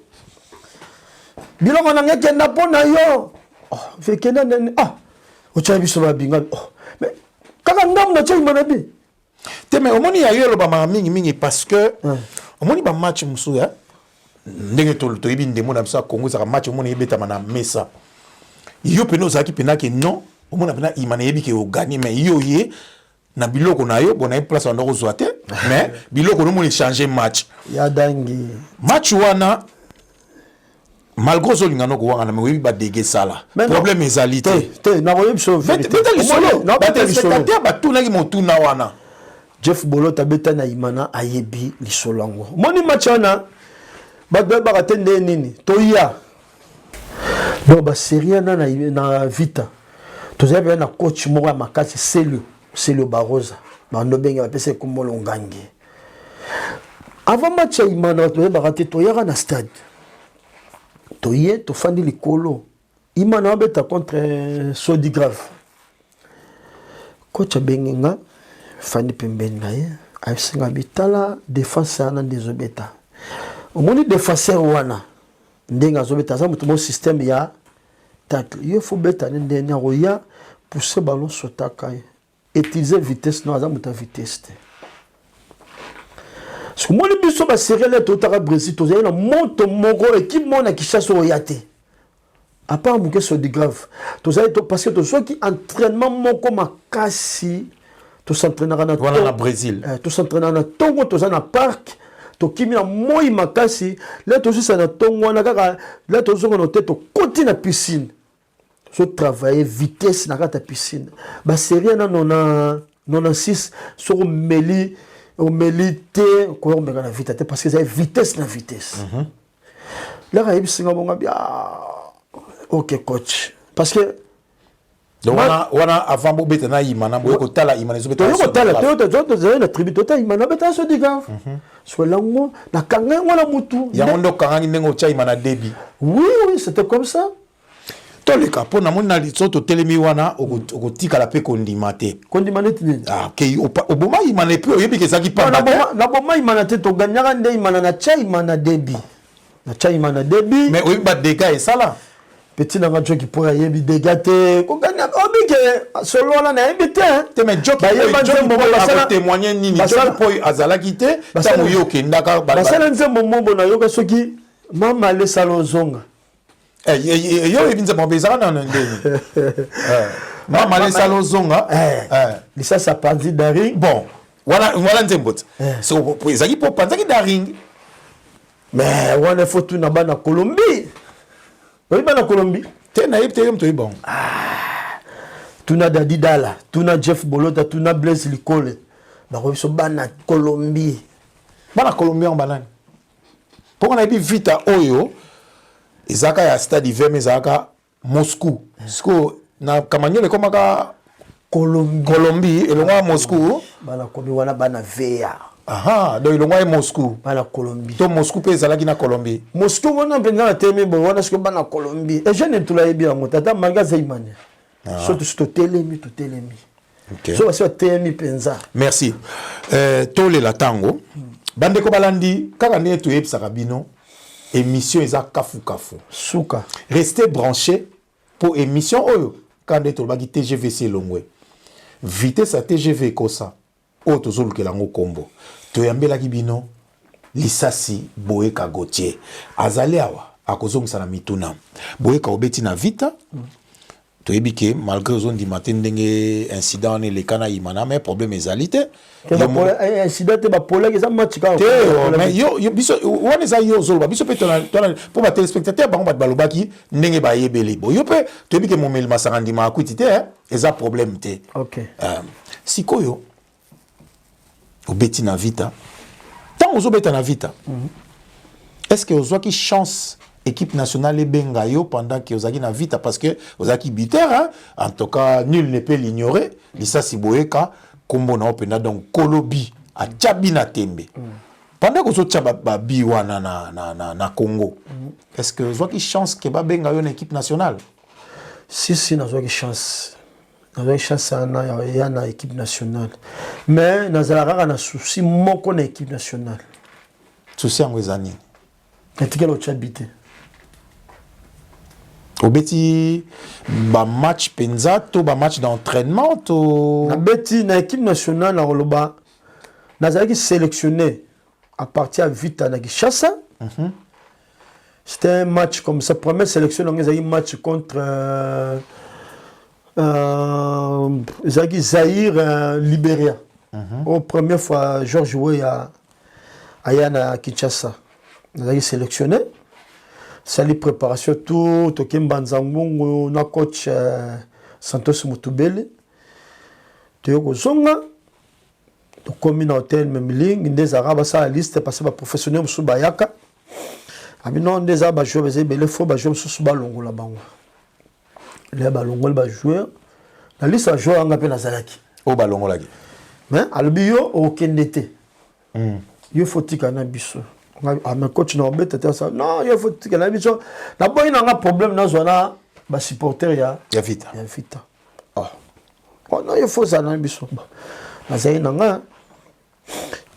biloko na ngeke na pona yo vekena nene ocha biso ba binga mais kaka ngam na cha imanabi te mais omoni ya yo lo ba mingi parce que omoni ba match musu ya ndenge to yebi ndemo na biso Congo za match omoni yebeta na mesa yo peno zaki penaki non omona pena imana yebi ke o gagner mais yo ye na biloko na yo bona place wana ko zoate mais biloko no moni changer match ya dangi match wana malgré zolinga no ko wana mais ba dege sala problème ezalité te na koyebi so beta lisolo na beta lisolo ba tuna ki motuna wana Jeff Bolota beta na imana ayebi lisolo ngo moni match wana ba ba tende nini toya do ba série na vita tozabe na coach moko ya makasi c'est le Baroza. Bando benga pese kumolo ngangi. Avant match imana to baraté to yara na stade. To ye to fandi likolo. Imana beta contre Sodi Grave. Coach benga fandi pembeni na ye. Asinga bitala défenseur na dezobeta. Omoni défenseur wana ndenga zobeta za mutu mo système ya tacle. Yo faut beta ndenya roya pousser ballon sotaka. Utiliser vitesse non azam ta vitesse parce que moi le biso ba série là totaka Brésil to na monto moko équipe mona qui chasse au yate à part mon que c'est grave to parce que to soit qui entraînement moko makasi to s'entraînera na voilà na Brésil to s'entraînera na tongo to na parc to kimi na moi makasi là to juste na tongo na kaka là to zongo noté to côté na piscine so travailler vitesse na kata piscine ba série na 96 sur meli au milité quoi on la vitesse parce que c'est vitesse na vitesse là il singa bonga bien OK coach parce que donc wana avant bo betana imana bo ko tala imana zo betana ko tala to na tribu to ta imana betana so diga so lango na kanga ngona mutu ya ndo kanga ndengo cha imana debi oui c'était comme ça to le capo na mona litsoto telemi wana okotika la pe kondima te nini okay oboma imana pe oyebi ke zaki pamba na boma imana te to ganyaka nde imana na cha imana debi mais oyebi ba dégâts et ça là petit na ngacho ki pour yebi dégâts te ko ganya obike solo wana na yebi te mais joki ba témoigner nini joki po azalaki te ta moyoke ndaka ba sala nzembo mombo na yoka soki mama le salozonga yo ebinza mabeza na ndeni mama le salozonga lisa sa pandi daring bon voilà nzembo so ezaki po panzaki daring mais wana faut na bana Colombie oui bana Colombie te na yebte yom to bon tuna Dadi Dala tuna Jeff Bolota tuna Blaise Likole ba ko so bana Colombie en banane pour on a dit vita oyo ezaka ya stade d'hiver mais ezaka Moscou Moscou na kamanyole komaka Colombie elonga Moscou bana kobi wana bana veya donc elonga Moscou bana Colombie to Moscou pe ezalaki na Colombie Moscou wana penza na temi bo wana siko bana Colombie et je ne tula yebi yango tata magaza imane surtout to telemi okay. So c'est temi penza merci tole la tango bande ko balandi kaka ne to yebsaka bino émission eza kafu souka restez branchés pour émission oyo quand eto baki TGVC longwe vitesse à TGV kosa o tozolukela ngo kombo toyambelaki bino lisasi Boyeka Gauthier azali awa akozongisa na mituna Boyeka obeti na vita toyebi ke malgré ozondi matin ndenge incident ne lekana imana mais problème ezalité incident te ba polek eza match ka mais yo biso wana eza yo zolo biso pe tona pour ba téléspectateur bango bat balobaki ndenge ba yebeli bo yo pe toyebi ke momeli masangandi ma akuti te eza problème te OK sikoyo obeti na vita tant ozobeta na vita est-ce que ozwaki chance équipe nationale benga yo pendant que ozaki na vita parce que ozaki buteur en tout cas nul ne peut l'ignorer Lisasi Boyeka kombo na openda donc Kolobi a tchabi na tembe pendant que ozotcha ba bi wana na Congo est-ce que ozwaki chance que ba benga yo na équipe nationale si nazwaki chance na équipe nationale mais nazalaka na souci moko na équipe nationale souci yango ezani etikelo tchabite obeti ba match penza to ba match d'entraînement to na beti na équipe nationale na Roloba nazalaki sélectionné à partir à Vita na Kinshasa. C'était un match comme ça première sélection on a eu match contre Zaïre Libéria. Au première fois Georges joué à Yana Kinshasa. On a sélectionné. Sali préparation tout Tokemba Nzangongo na coach Santos Mutubele. Toko zonga to komi na hôtel Memling des arabes ça liste parce que professionnel sous Bayaka. Abino des arabes joueurs les belles fois joueurs sous balongo la bango. Les balongo ba joueur la liste joueur nga pe na Zalaki. Au balongo la. Mais albio au kendete. Il faut tika na biso. Ah mais coach na obeta ça. Non, il faut tika na biso. Na boy na nga problème na zona ba supporter ya vita. Ya vita. Oh non, il faut ça na biso. Na zaina nga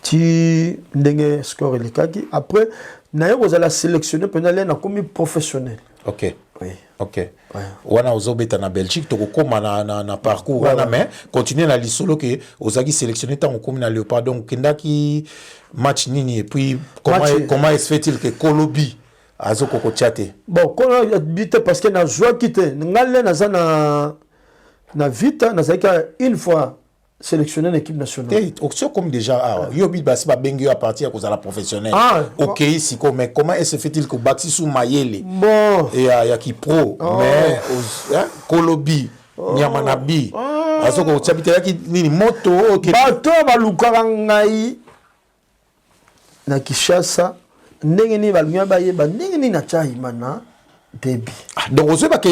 ti ndenge score le kaki après na yo la sélectionner pendant l'année na comme professionnel. OK. Oui. Ok. Wana ozobeta na Belgique to kokoma na parcours wana mais continuer na lisolo que ozaki sélectionné tant comme na Léopard donc kendaki match nini et puis comment se fait-il que Kolobi azoko ko tchaté. Bon, quand on habite parce que na joie quitter ngale na vite nazaki une fois sélectionné l'équipe nationale. Et comme déjà yobi basi ba bengi à partir cause la professionnelle. OK, si mais comment se fait-il que Baxi sou Mayele bon et ya ki pro mais Kolobi Nyamanabi azoko tchabita ki nini moto OK bato balukaka ngai na Kinshasa ndenge ni balunya bayeba ndenge ni na chahimana débit. Donc on sait pas que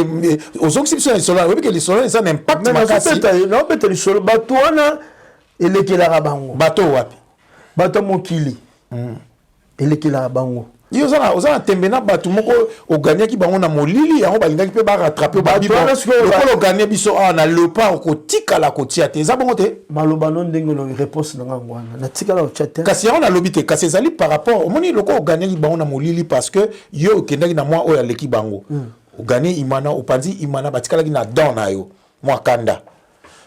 aux exceptions les solar oui que les solar ça n'impacte pas kasi non peut les solar bato wana elekela bango bato wapi bato mokili elekela bango yo ozana tembena bato moko o gagner ki bango na molili yango balingaki pe ba rattraper ba bibo le gagner biso na Léopard ko tikala ko tiate za bongo te maloba non ndenge no réponse na ngwana na tikala ko tiate kasi on a lobité kasi ezali par rapport au moni loko o gagner ki bango na molili parce que yo kendaki na moi o ya leki bango o gagner imana o panzi imana batikala ki na don na yo moi kanda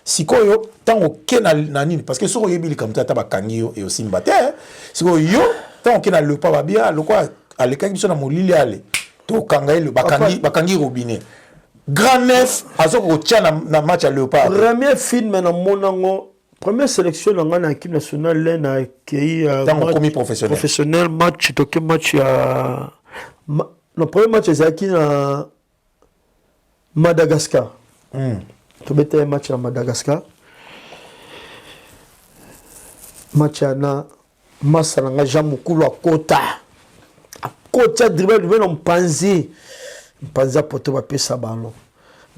sikoyo tango kena na nini parce que soko yebili comme tata bakangi yo et aussi mbate sikoyo yo tant que na le pas bien le quoi à l'écart qui sont na molili ale to kangai le bakangi robinet grand neuf azoko tia na match à Léopard premier film na monango première sélection na équipe nationale na qui dans commis professionnel match to que match à le premier match ezaki na Madagascar to bete match à Madagascar match na Masalanga Jamukulu à côté dribble no mpanzi poto ba pesa ballon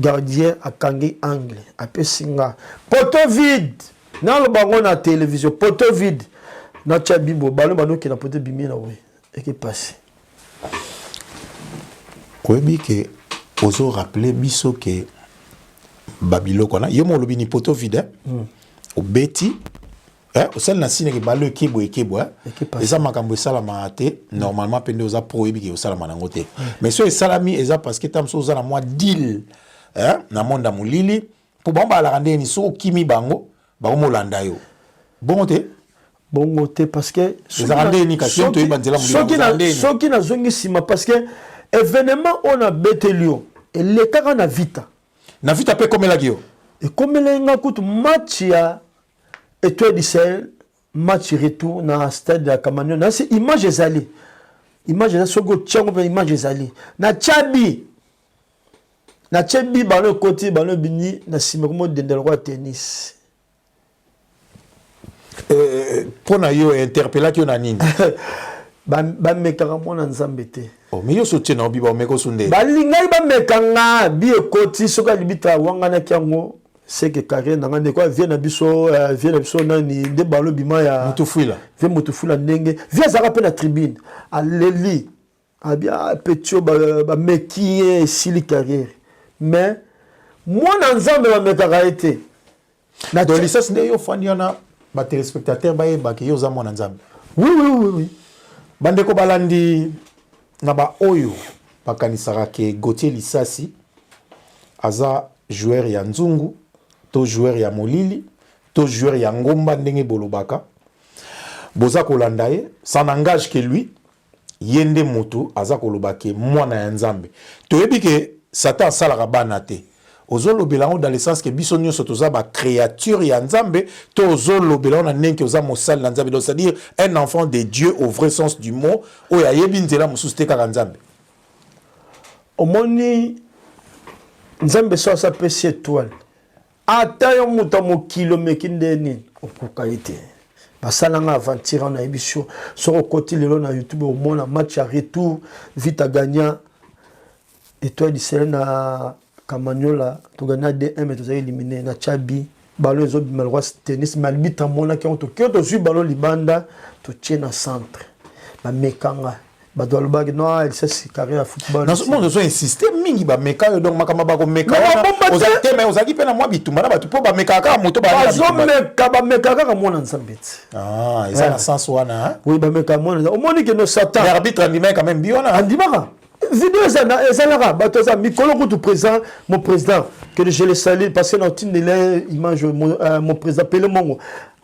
gardien a kangi angle a pesinga poto vide na lo bango na télévision poto vide na chabibo ballon banoki na poto bimi na we et qui passe koyebi ke ozo rappeler biso ke babilo kona yo mo lobi ni poto vide au beti au sel na sine ke balo ekebo eza makambo esalama te normalement pende oza prohibi ke osalama nango te mais so esalami eza parce que tam so oza na mwa deal na monda molili po bango balaka ndeni so okimi bango molanda yo bongo te parce que soki nazongi nsima parce que événement on a betelio elekaka na vita mpe komelaki yo ekomelenga kutu match ya Étoile du Sahel match retour na stade de la Camagnon na c'est image ezali sogo tchango image ezali na chabi balo côté balo bini na sima comme dendel roi tennis pona yo interpeller ki na nini ba mekaka mona nzambe te mais yo soutien na biba meko sunde balingai ba mekanga bi ekoti soka libita wanga na kyango c'est que carré na ngane quoi vient na biso nani de balo bima ya mutufula ndenge vient za rappel la tribune à leli a bien petio ba meki sili carrière mais moi na nzambe ba mekaka été na dans licence nde yo fandi na ba téléspectateur ba yeba ke yo za mona nzambe oui bandeko balandi na ba oyo bakanisaka ke Gauthier Lisasi aza joueur ya nzungu to joueur ya molili to joueur ya ngomba ndenge bolobaka boza kolanda ye ça n'engage que lui yende moto aza kolobake mwana ya nzambe toyebi ke satan asalaka bana te ozolobela ngo dans le sens que biso nyonso toza ba créature ya nzambe to ozolobela na ndenge oza mosali na nzambe donc c'est-à-dire un enfant de Dieu au vrai sens du mot oyo ayebi nzela mosusu te kaka nzambe omoni nzambe so asapesi étoile ata yo moto mokilo meki ndeni okoka ete basalanga aventure na ebiso soko koti lelo na YouTube omona match à retour vite gagnant Étoile du Sahel na Kamanyola to gagna 2-1 mais to éliminé na Chabi ballon ezo bimalwa tennis malbita mona ki on to zui ballon libanda to tient na centre ba mekanga badolbag no il c'est carré à football non monde so insister mingi ba meka donc makama ba ko meka ozate mais ozaki pe na mwa bitumba na batu po ba meka ka moto ba meka ka mona nsambeti ils ont un sens wana oui ba meka mona omoni que no satan l'arbitre andima quand même biona andima vidéo ezalaka bato za mikolo kutu président mon président que je le salue parce que dans une image mon président Pelé Mongo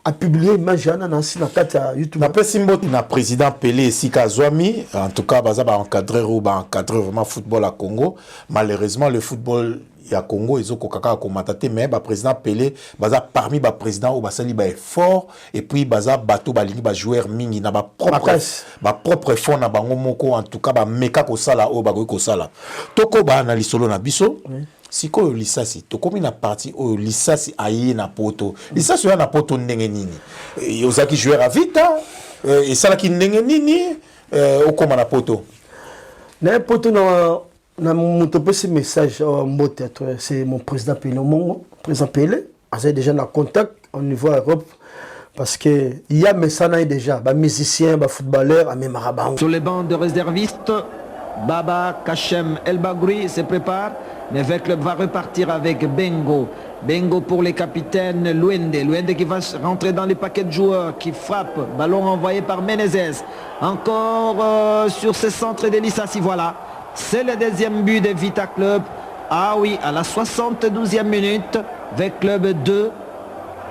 a publié image yana na si na kati ya YouTube na pesi mboti na président Pelé Esika Zwami en tout cas baza ba encadreur ou ba encadreur vraiment football à Congo. Malheureusement le football ya Congo ezoko kaka ko matate mais ba président Pelé baza parmi ba président ou basali ba effort et puis baza bato balingi ba joueur mingi na ba propre fond na bango moko en tout cas ba meka ko sala o ba ko sala toko ba na lisolo na biso sikoyo lisasi tokomi na parti oyo lisasi aye na poto lisasi ya na poto ndenge nini ozaki joueur à vita et salaki ndenge nini okoma na poto na poto na mon petit message mbote c'est mon président Pelé Mongo président Pelé a déjà na contact au niveau Europe parce que il y a mesana déjà ba musicien ba footballeur à même Rabat sur les bancs de réservistes. Baba Kachem El Bagouri se prépare, mais le club va repartir avec Bengo. Bengo pour les capitaines Luende. Luende qui va rentrer dans les paquets de joueurs, qui frappe. Ballon envoyé par Menezes. Encore sur ce centre de Lissassi. Voilà, c'est le deuxième but de Vita Club. Ah oui, à la 72e minute, avec Club 2,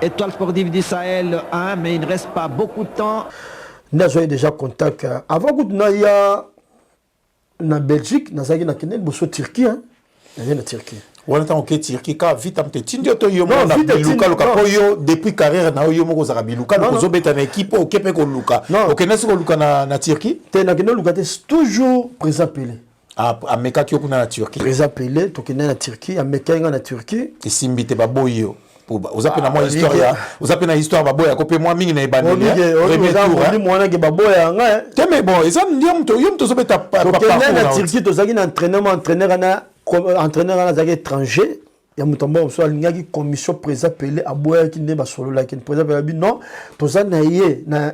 Étoile Sportive du Sahel 1, mais il ne reste pas beaucoup de temps. Nous avons déjà contact. Avant que nous ayons na Belgique, na zaki na Kenya, boso Turquie, hein. Na Turquie. Wala ta oké Turquie ka vita mte tindio to yo na biluka luka ko yo depuis carrière na yo moko za biluka ko zo beta na équipe o kepe ko luka. OK na siko luka na Turquie? Te na Kenya luka te toujours président Pelé. A meka ki okuna na Turquie. Président Pelé to Kenya na Turquie, a meka nga na Turquie. Te simbite baboyo. Ozape na moi histoire ozape na histoire baboya ko pe moi mingi na ebandeli premier tour ni mwana ke baboya nga te mais bon eza ndiam to yom to zo beta papa na Turquie to zaki na entraîneur na zaki étranger ya mutombo so alingaki commission président Pelé aboya ki ne ba solo la ki président Pelé bi non to za na ye na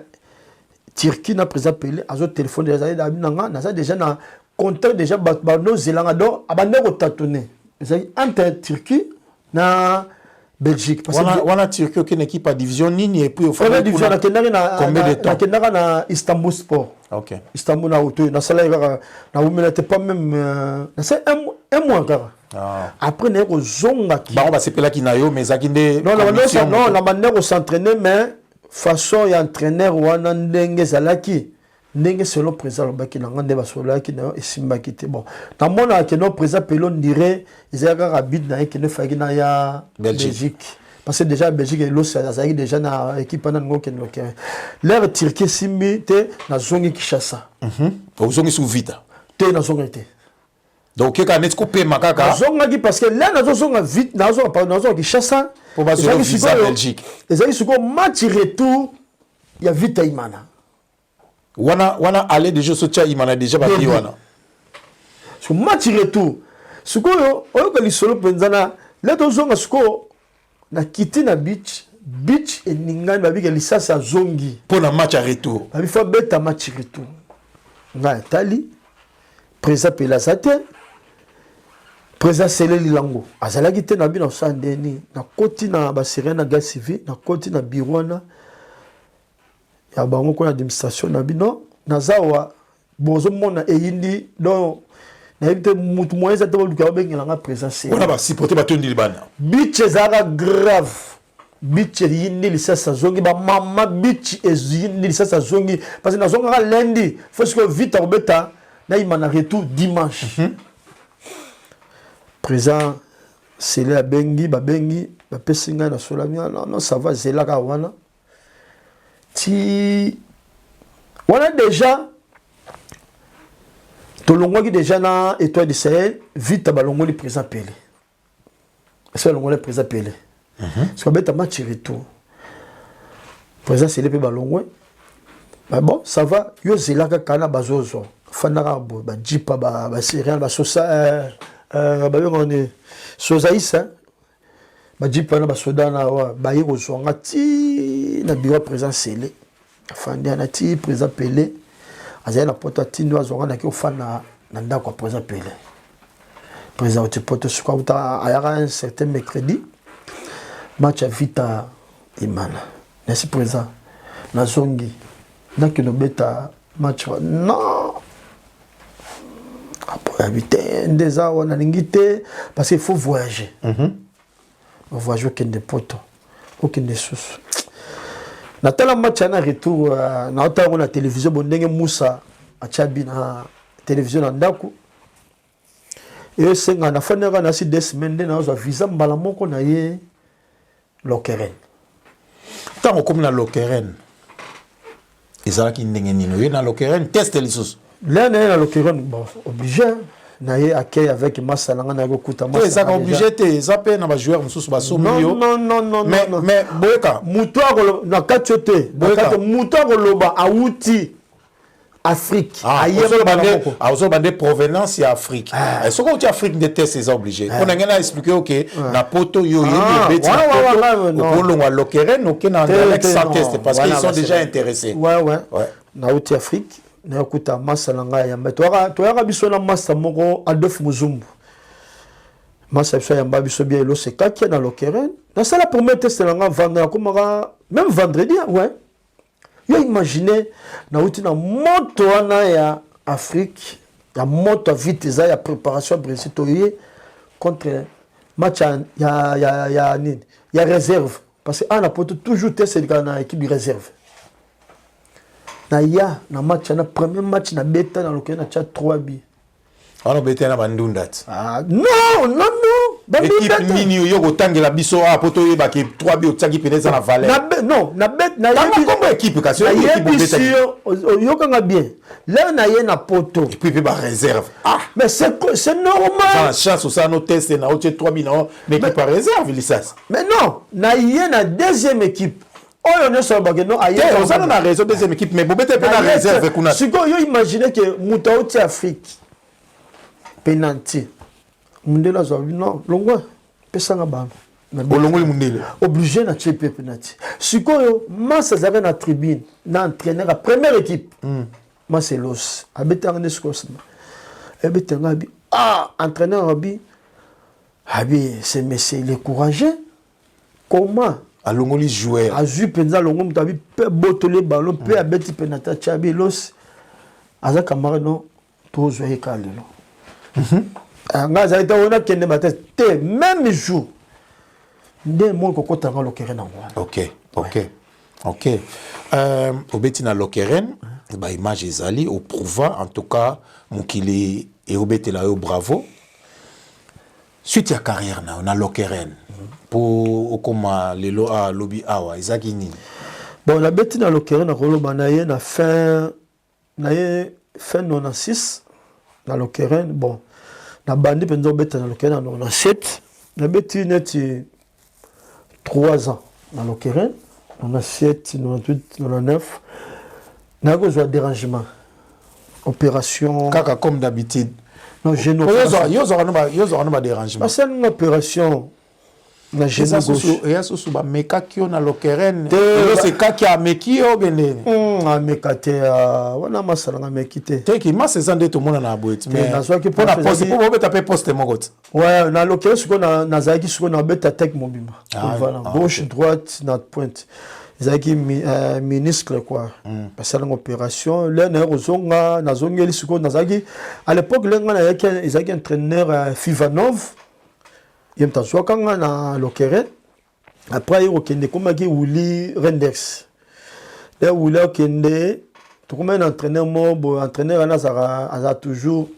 Turquie na président Pelé azo téléphone de zaki da bi nga na ça déjà na contact déjà ba no zelanga do abande ko tâtonner zaki entre Turquie na Belgique parce que wana Turquie aucune équipe à division nini et puis au fond division na combien de temps na Istanbul Sport. OK. Istanbul na auto na sala na umela te pas même na c'est un mois car. Après ne ko zonga ki. Ba on va s'appeler ki na yo mais zakinde non la manière de s'entraîner mais façon ya entraîneur wana ndenge zalaki ndenge selon président baki na ngande ba solo ki na esimba ki te bon na mona ke no président Pelé dirait ezaka rabid na ke ne faki na ya Belgique parce que déjà Belgique et l'os ça déjà na équipe na ngo ke no ke l'air Turquie simbi te na zongi Kinshasa zongi sous vita te na zongi te donc ke ka net ko pe makaka zongi parce que là na zonga vite na zongi Kinshasa pour ba zongi visa Belgique ezaki siko match retour ya vita imana wana aller déjà sotia imana déjà ba wana so match retour sikoyo oyo ka lisolo penzana le tozonga siko na kiti na beach eningani babika lisasa ya zongi pour na match à retour babi fa beta match retour nga tali président Pelazate président Sele Lilango azalaki te na bino sandeni na koti na ba sirena gas civil na koti na biwana ya bango ko administration na bino nazawa bozo mona eyindi donc na yite mutu moyeza te luka bengela nga présence on a ba supporter ba tondi libana bitch ezaka grave bitch yindi lisasa zongi ba mama bitch yindi lisasa zongi parce que nazonga ka lundi faut que vite obeta na imana retour dimanche présent c'est là bengi ba pesinga na solamia non ça va zelaka wana ti wana déjà tolongwaki déjà na étoile du Sahel vite balongoli président Pelé c'est le président Pelé parce que beta match retour président c'est le pe balongwe bon ça va yo zelaka kana bazozo fanaka bo ba jipa ba céréales ba sosa ba ngone sosaïsa ba jipa na ba soda na ba yiko zonga ti na bureau président Sele afandi na ti président Pelé azali na poto tindi azonga na ki ofana na ndako président Pelé président de poto sur quoi ayaka un certain mercredi match à vita imana merci président na zongi na ki no beta match non après habiter des ans on a l'ingité parce qu'il faut voyager voyager au Kende poto au Kende sous na tala match na retour na ota on a télévision bon ndenge Moussa a chabi na télévision na ndako et senga na fanera na si des semaines na za visa mbala moko na ye Lokeren tant comme na Lokeren ezalaki ndenge nino ye na Lokeren test lisus là na Lokeren bon obligé na ye accueil avec Massalanga na gokuta Massalanga ça obligé te ça pe na ba joueur mususu ba somi yo non mais boyeka muto na katiote boyeka muto loba auti Afrique azo bande provenance ya Afrique est-ce que tu Afrique de test c'est obligé on a ngena expliquer OK na poto yo yemi beti ko longa Lokeren OK na Alex test parce qu'ils sont déjà intéressés ouais na auti Afrique na kuta Massalanga ya metoka toyaka biso na massa moko Adolphe Muzumbu massa biso ya mbabiso bien lo se kaki na Lokeren na sala premier test langa vendre comme même vendredi ouais yo imaginez na uti na moto wana ya Afrique ya moto vite za ya préparation Brésil toyé contre match ya nini ya réserve parce que on a toujours test na équipe de réserve na ya na match na premier match na beta na Lokeren na cha 3 bi ana beta na bandundat non équipe nini yo kotangela biso a poto yeba ke 3 bi otaki peneza na valeur non na bet na yebi comme équipe kasi équipe beta yo kanga bien là na ye na poto et puis ba réserve mais c'est normal ça chance ça no test na otie 3 bi na équipe par réserve lisas mais non na ye na deuxième équipe oyo ne so bageno aye on a na raison deuxième équipe mais bobete pe na réserve kuna siko yo imaginer que mutauti Afrique penalty mundela zo non longwa pesanga bana bolongoli mundele obligé na chepe penalty sikoyo massa zaka na tribune na entraîneur à première équipe Marcelos abetanga ne skosma abetanga bi entraîneur abi c'est monsieur il est courageux comment alongoli joueur azu penza longo mutabi pe botole ballon pe abeti penalty chabi los aza camarade non tozo ekalelo nga za ita ona kende matin te même jour nde mo ko kota nga Lokeren na ngwana OK obeti na Lokeren ba image ezali au prouva en tout cas mukili et obeti la yo bravo suite ya carrière na Lokeren pour okoma lelo a lobby awa ezaki nini bon la beti na Lokeren na koloba na ye na fin 96 na Lokeren bon na bandi penzo beta na Lokeren na 97 na beti neti 3 ans na Lokeren 97 98 99 na ko zo dérangement opération kaka comme d'habitude non géno yo zo no dérangement parce que une opération na géno gauche ya susu ba mekakio na Lokeren yo se kaki a mekio benene a mekate wana masala nga mekite teki masa zande to mona na boeti mais na soki pour poste pour beta pe poste mogot ouais na Lokeren suko na zaki suko na beta tek mobima voilà gauche droite na pointe zaki ministre quoi parce que l'opération là na rozonga na zongeli suko na zaki à l'époque lenga na yaki zaki entraîneur Fivanov yem tasoka kanga na Lokeren après il okende komaki Willy Rendex là Willy okende to comme un entraîneur bon entraîneur a toujours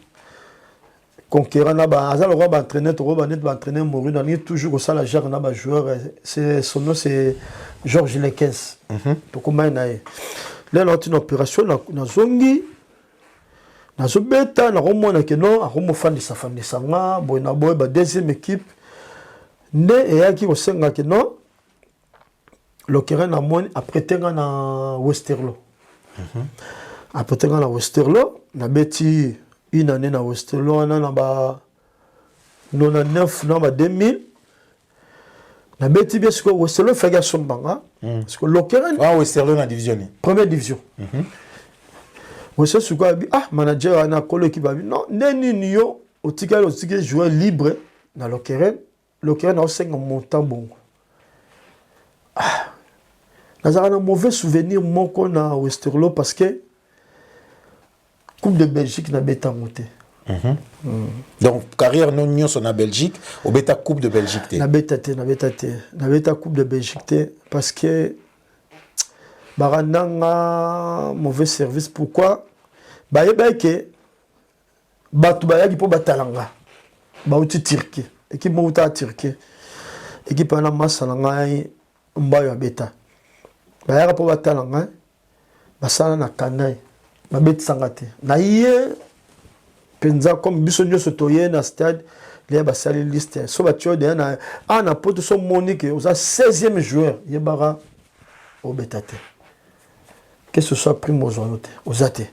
conquérant na ba azal roi entraîneur to ba net ba entraîneur mori na ni toujours ça la gère na ba joueur c'est son nom c'est Georges Lekens to comme na là là une opération na zongi na zobeta na romona que non a romo fan de sa nga boy na boy ba deuxième équipe ne eyaki kosenga ke non Lokeren na moni après tenga na Westerlo après tenga na Westerlo na beti une année na Westerlo na ba 99 na ba 2000 na beti bien ce que Westerlo fait garçon banga parce que Lokeren Westerlo na division première division Westerlo suko abi manager na kolo équipe abi non neni niyo otika joueur libre na Lokeren Lokeren a aussi un montant bon. Nous avons un mauvais souvenir mon qu'on a Westerlo parce que Coupe de Belgique n'a pas été montée. Donc carrière non nyonso na Belgique au beta coupe de Belgique té. Na beta coupe de Belgique té parce que barandanga mauvais service. Pourquoi? Ba que batu ba yaki po batalanga ba uti Turquie équipe mo uta Turquie équipe na masalanga mbayo ya beta ba yaka po batalanga basala na kanai ba betsanga te na ye penza comme biso nyonso toye na stade les basali liste so ba tio de na ana poto so monique aux 16e joueur yebara au beta te que ce soit primo aux até.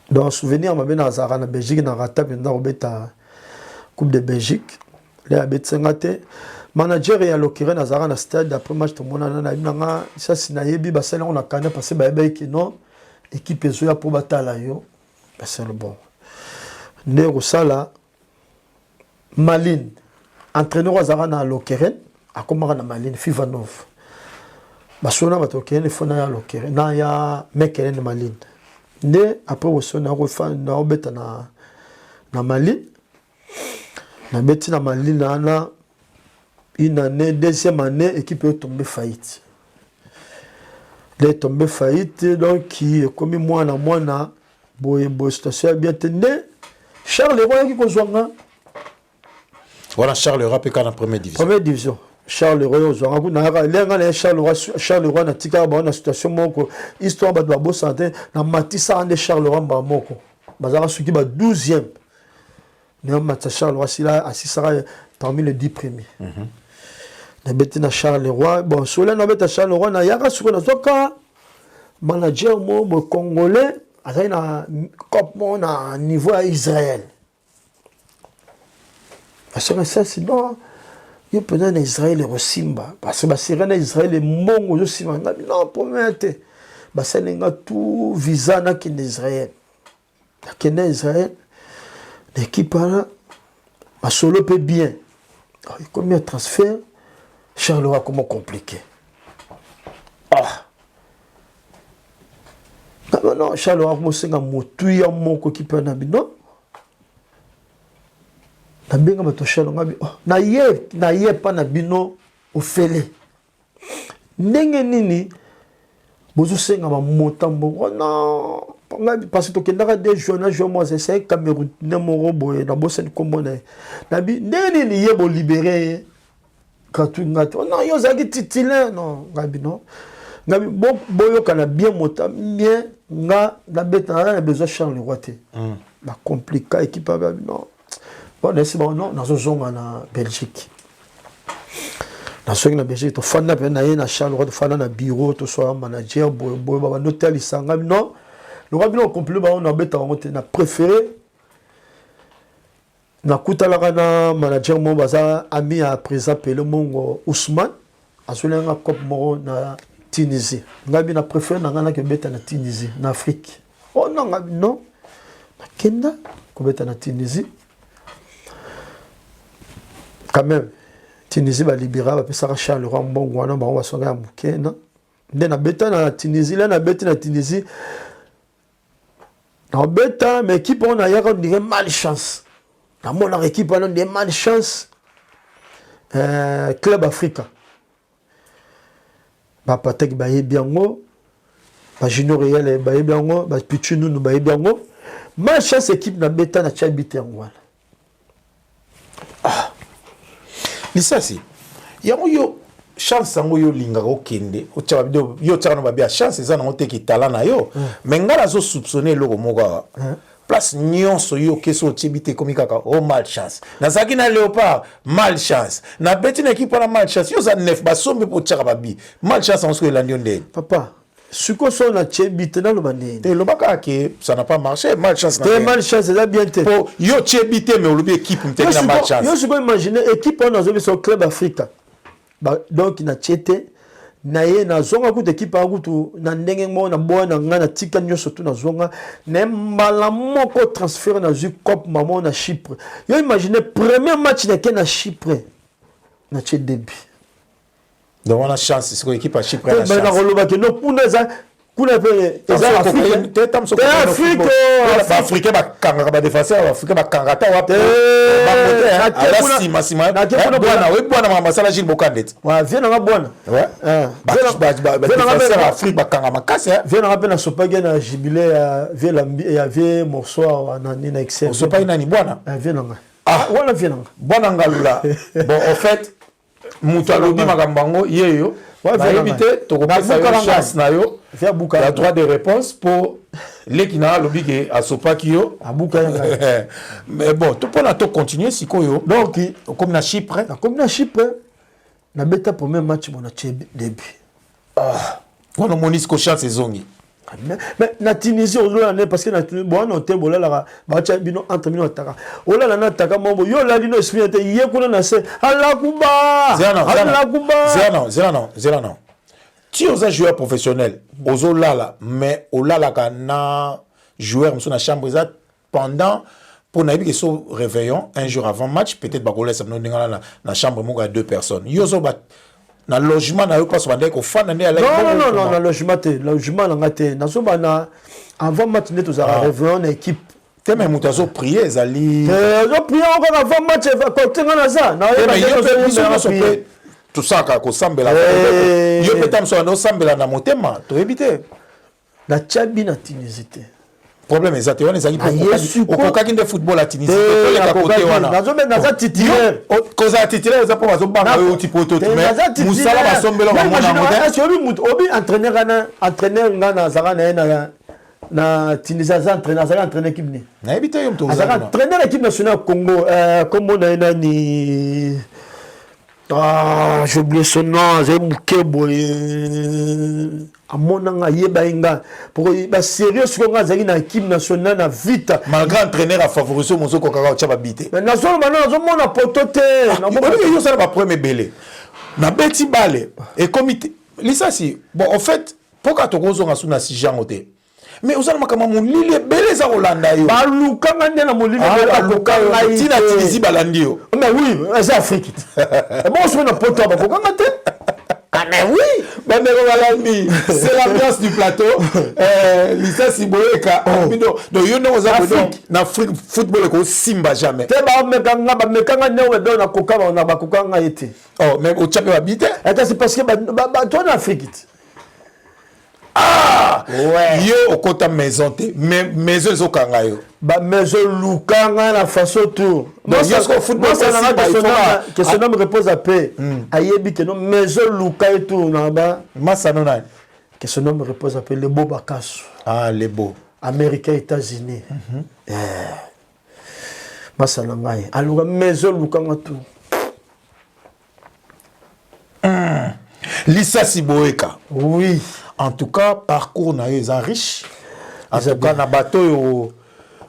Donc, souvenir, je suis en Belgique, je suis en Coupe de Belgique. Je suis en manager et l'occurrence dans le stade après match, tout le monde a dit ça c'est naïbi, parce que on a quand même passé non équipe est pour bataille c'est le bon. Nero sala Maline entraîneur Zara l'occurrence a commencé na Maline Fivanov. Basona batoke ne fona ya l'occurrence na ya mekele Maline. Ne après aussi on a refait na obeta na Mali na beti na Mali na une année deuxième année équipe est tombée faillite. Elle est tombée faillite donc qui comme moi na boye situation bien tenu Charles Leroy qui kozwanga voilà Charles Leroy peka na première division. Charles Leroy ozwanga na Charles Leroy na tika ba na situation moko histoire ba ba santé na matisa ande Charles Leroy ba moko bazaka suki ba 12e na matisa Charles Leroy sila assisera parmi les 10 premiers na beti na Charles Leroy bon cela na beta Charles Leroy na yaka suko na zoka manager mo congolais azali na cop mo na niveau à Israël parce que ça sinon il peut en Israël et Rosimba parce que c'est en Israël et Mongo aussi non promettre bah c'est n'enga tout visa na kin Israël na kin Israël l'équipe là ma solo peut bien combien de transferts Charles Leroy comment compliqué non Charles Leroy mo senga motu ya moko qui peut na bino na benga batoshala ngabi na ye pa na bino ofele ndenge nini bozo senga ba motambo na parce que kendaka des journaux moi c'est Cameroun ne moro boye na bosen kombo na bi ndenge nini ye bo libérer katu ngati non yo zaki titulaire non ngabi non ngabi boyo kana bien motam bien nga na beta na besoin Charles Leroy te ba compliqué équipe ba non. Bon, non, dans la Belgique. Dans la Belgique, tu fais na Charles, tu fais na bureau, tu sois manager, hôtel, non. Le rabino complet, on a bête on a préféré. Na kuta na manager mon baza ami à présent le mon Ousmane, a celui un cop moro na Tunisie. Ngabi na préféré na ngana ke bête na Tunisie, na Afrique. Oh non, non. Na Kenya, ko bête na Tunisie. Quand même, Tunisie va libérer, va passer à Charles Leroy, bon, on va se faire un bouquet, non? Dès na bêta na Tunisie, là na bêta na Tunisie, na bêta, mais équipe on a yaka on dirait malchance. Na mon équipe on a des malchance. Club Africa. Ba patek ba yebiango, ba junior réel ba yebiango, ba pichunu no ba yebiango. Malchance équipe na bêta na chabité ngwana. Lisasi yo chance ngo yo linga okende ocha bido yo tsana ba bia chance za na oteki talana yo mais ngala zo soupçonner loko moka place nyonso yo keso tibite komikaka o malchance na zaki na Léopard malchance na beti na équipe na malchance yo za neuf ba sombe po tsaka ba bi malchance en ce que landio ndé papa suko so na tibite na lo bande te lo baka ke ça n'a pas marché malchance na malchance là bien te po yo tibite mais lo bi équipe mte na malchance yo suko imaginer équipe on a zo club Africa donc na tchete na ye na zonga ku équipe a kutu na ndenge mo na bona ngana tika nyoso tu na zonga na mbala moko transfert na zu cop maman na Chypre yo imaginer premier match na na Chypre na tchete début donc on a chance c'est l'équipe à Chypre na chance. Mais na roloba que no puna za kuna pe eza Afrique te tam so Afrique ba africain ba kanga ba défenseur ba africain ba kanga ta wa ba côté ala sima sima bwana we bwana mama sala Gilles Bokandeti wa viens na bwana ouais ba défenseur Afrique ba kanga makasi viens na pe na sopage na jubilé ya vie morceau na nina excel sopa nani bwana viens na wala viens na bwana ngalula bon en fait mutu alobi makambo yango yeyo bayebi te tokopesa yo chance na yo ya droit de réponse pour leki na alobi ke asopaki yo mais bon topona tocontinue sikoyo donc okomi na Chypre nabeta premier match bona début wana omoni siko chance ezongi mais na Tunisie ozolana parce que na Tunisie bon on te bolalaka bacha bino entre bino ataka olala na ataka mombo yo la lino esprit te ye kuna na se alakuba zela ti oza joueur professionnel ozolala mais olalaka na joueur muso na chambre eza pendant pour nayebi ke so réveillon un jour avant match peut-être bakolesa bino ndingana na chambre moko ya 2 personnes yo zo ba na logement na yo passe bande ko fana ne ala non na logement na ngate na so bana avant match ne tozara réveillon na équipe te même mutu azo prier ezali zo prier encore avant match ko tenga na ça na yo tout ça ko sambela yo petam so no sambela na motema to ebite na Tchabi na Tunisie te problème ezate wana ezaki okokaki nde football à Tunisie toleka côté wana naza titulaire koza titulaire eza po bazobanga yo ti poto mais musala basombela bamona ngote obi entraîneur ngana zaka na Tunisie za entraîneur équipe ni na ebite yo mto za entraîneur équipe nationale Congo comme on a nani j'ai oublié son nom, j'ai Mukebo à mon anga yeba pour ba sérieux sur nga équipe nationale na vite malgré entraîneur a favorisé mon soko kaka tchaba bité mais na zone maintenant zo mona potote na yo ça ba premier belé na beti balé et comité lisa si bon en fait pourquoi to gozo nga suna si jangote mais osala makama molili ebele za kolanda yo balukanga nde na molili balukanga tina Tunisie balandi yo mais oui c'est Afrique bon so na poto bakokanga te mais oui bandeko balandi c'est l'ambiance du plateau lisa siboyeka donc yo ndongo za na football ko simba jamais te bamekanga nde do na kokanga na bakokanga ete oh mais au tchape babite c'est parce que toi en Afrique ah ouais yo okota maison te mais maison ezokanga yo ba maison lukanga na façon tout non yosko football ça na que son homme repose à paix ayebi que non maison luka et tout na ba masano na que son homme repose à paix le beau Bakasso les beaux américain États-Unis masana ngai aluka maison lukanga tout Lisa Siboeka oui. En tout cas, parcours na yo est riche. En tout cas, na bateau yo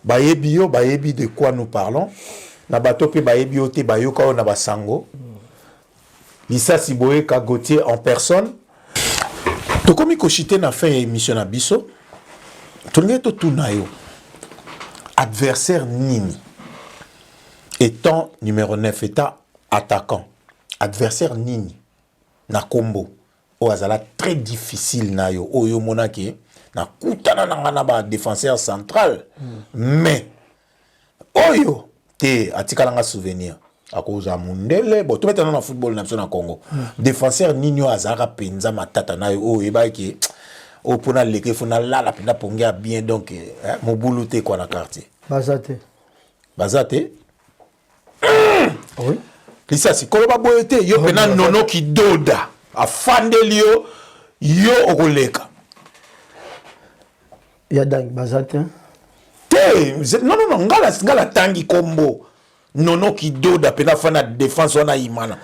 bayebi de quoi nous parlons. Na bateau pe bayebi yo te bayoka na basango. Lisa Siboeka Gauthier en personne. To komi ko chité na fin émission na biso. To ngé to tuna yo. Adversaire nini. Étant numéro 9 état attaquant. Adversaire nini na combo. O azala très difficile na yo oyo monaki na kutana na ba défenseur central mais oyo te atikala nga souvenir akoza mundele bo to metana na football na biso na Congo défenseur nini azaka penza matata na yo oyo ebaki o pona leke fona lala pena pongia bien donc mobulu te kwa na quartier bazate oui lisa si koloba boyete yo pena nono ki doda afandeli yo okoleka ya dang bazate non ngala tangi kombo nono kidoda pena fana défense wana imana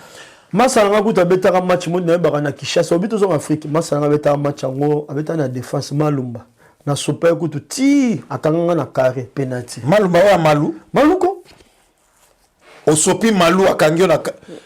masanga kuta betaka match monde baka na Kinshasa obito zo Afrique masanga betaka match ngo abeta na défense Malumba na super kutu ti akanga na carré penalty Malumba wa maluko osopi malu akangio na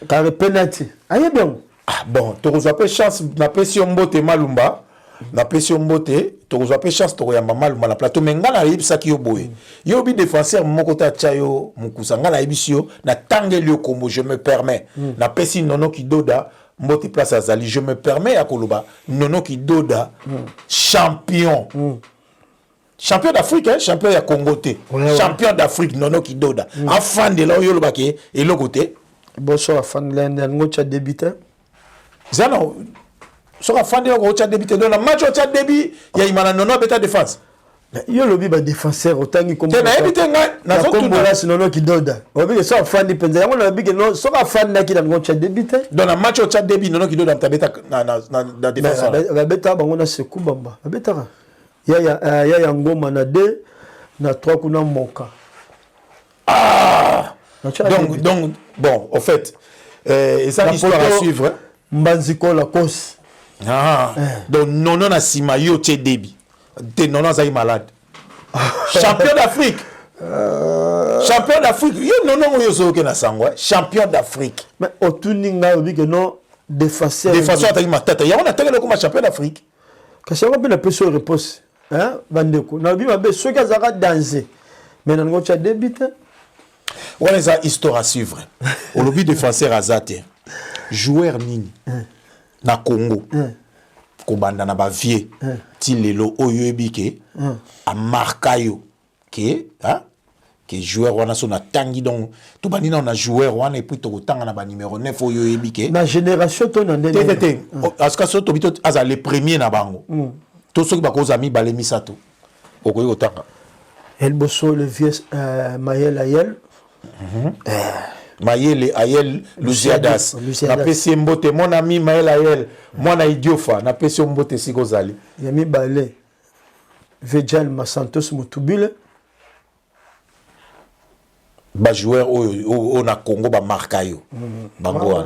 carré penalty aye bien. Ah bon, tu as pas chance na pesi mbote Malumba, na pesi mbote, tu as pas chance to yamba Malumba na plateau mais ngala yebisa ki yo boye. Yo bi défenseur moko ta chayo mukusa ngala yebisio na tangeli yo kombo je me permets. Na pesi nono ki doda mbote place azali, je me permets à koloba Nono Kidoda champion. Champion d'Afrique, hein, champion ya Congo te. Champion d'Afrique Nono Kidoda. Enfant de là yolo bake et le côté. Bonsoir fan l'ende ngocha débuté. Zana sera fan de ngocha débuté dans le match au Tchad début, il y a Imana Nono beta défense. Yo lobi ba défenseur autant comme na ebité nga na zoto là Nono Kidoda. Obi so fan de penza yango na bige no so ka fan na ki na ngocha débuté. Dans le match au Tchad début Nono Kidoda tabeta na défenseur. Ba beta bango na seku bamba. Ba beta ya ngoma na 2 na 3 kuna moka. Ah donc bon au fait et ça l'histoire à suivre Mbanziko la cause. Ah donc Nono na sima yo tche débit. T'es Nono Zaï malade. Champion d'Afrique. Champion d'Afrique. Yo Nono yo ke na sangwa champion d'Afrique. Mais otuninga obi que non défenseur. Défenseur ta matata. Ya on attaque le comme champion d'Afrique. Kasi on peut la personne repose. Hein bandeko. Na obi mabe so ka zaka danger. Mais na ngocha débite. Ouais ça histoire à suivre. Au lobby défenseur azate. Joueur nini na Congo. Kobanda na ba vie ti lelo oyo ebike a markayo ke hein que joueur wana so na tangi donc tout bandi na joueur wana et puis to tanga na ba numéro 9 oyo ebike na génération to na ndene tete aska so to bito aza le premier na bango to soki ba koza mi bale misato okoyo tanga El Bosso le vieux Mayel Ayel Mayele Ayel Luziadas na pesi mbote mon ami Mayel Ayel mwana idiofa na pesi mbote sikozali yami bale Vejal Masantos Mutubile ba joueur o na Congo ba markayo bango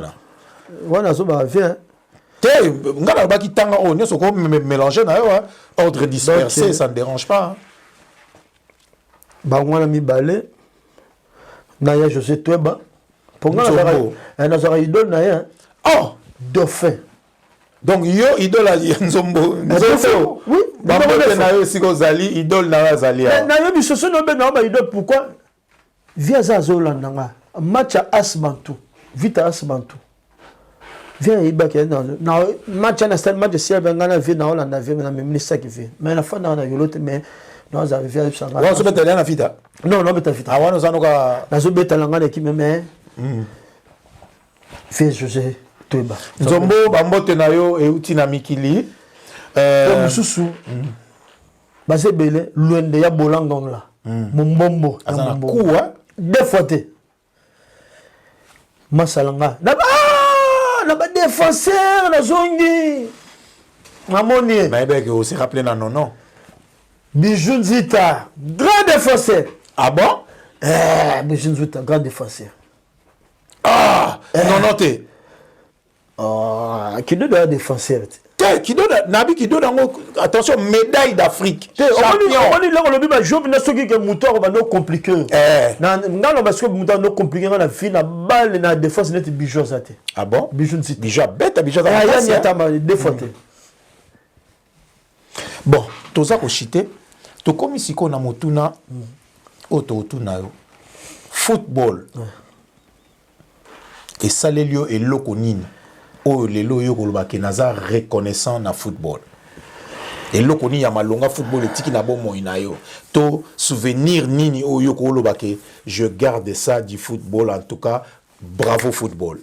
wana zo ba vient te ngala ba kitanga o nyoso ko mélanger na yo ordre dispersé donc, ça ne dérange pas ba ngwana mi bale na ya José Tweba pour nga na zara idole na ya oh dauphin donc yo idole a Nzombo Nzombo oui ba mbote na yo siko zali idole na wa zali na yo bisoso no be na ba idole pourquoi via za zolanda nga match à Asbantu vita Asbantu via ibaka na match na stade match si benga na vie na Hollande vie na ministre qui fait mais la fin na yolote mais non ça vient ça wa so beta na vita non beta vita awana zanoka na zo beta langa na ki mais fait José Tweba Nzombo ba mbote na yo e uti na mikili mususu basebele luende ya bolangong la mumbombo na kuwa deux fois te masalanga na ba défenseur na zongi amoni mais ben que aussi rappeler na non Bijou Nzita grand défenseur ah bon Bijou Nzita grand défenseur non te qui doit défenseur qui donne nabi qui donne attention médaille d'Afrique champion on dit là on le dit job na soki que moteur va no compliqué na ngalo parce que moteur no compliqué na vie na balle na défense net Bijou ça te ah bon Bijou Nzita Bijou bête Bijou ya ni atama deux fois te bon toza ko chiter to komi siko na motuna oto tuna yo football et salelio et loko nini o lelo yo koloba ke naza reconnaissant na football et loko ni ya malonga football etiki na bomo ina yo to souvenir nini o yo koloba ke je garde ça du football en tout cas bravo football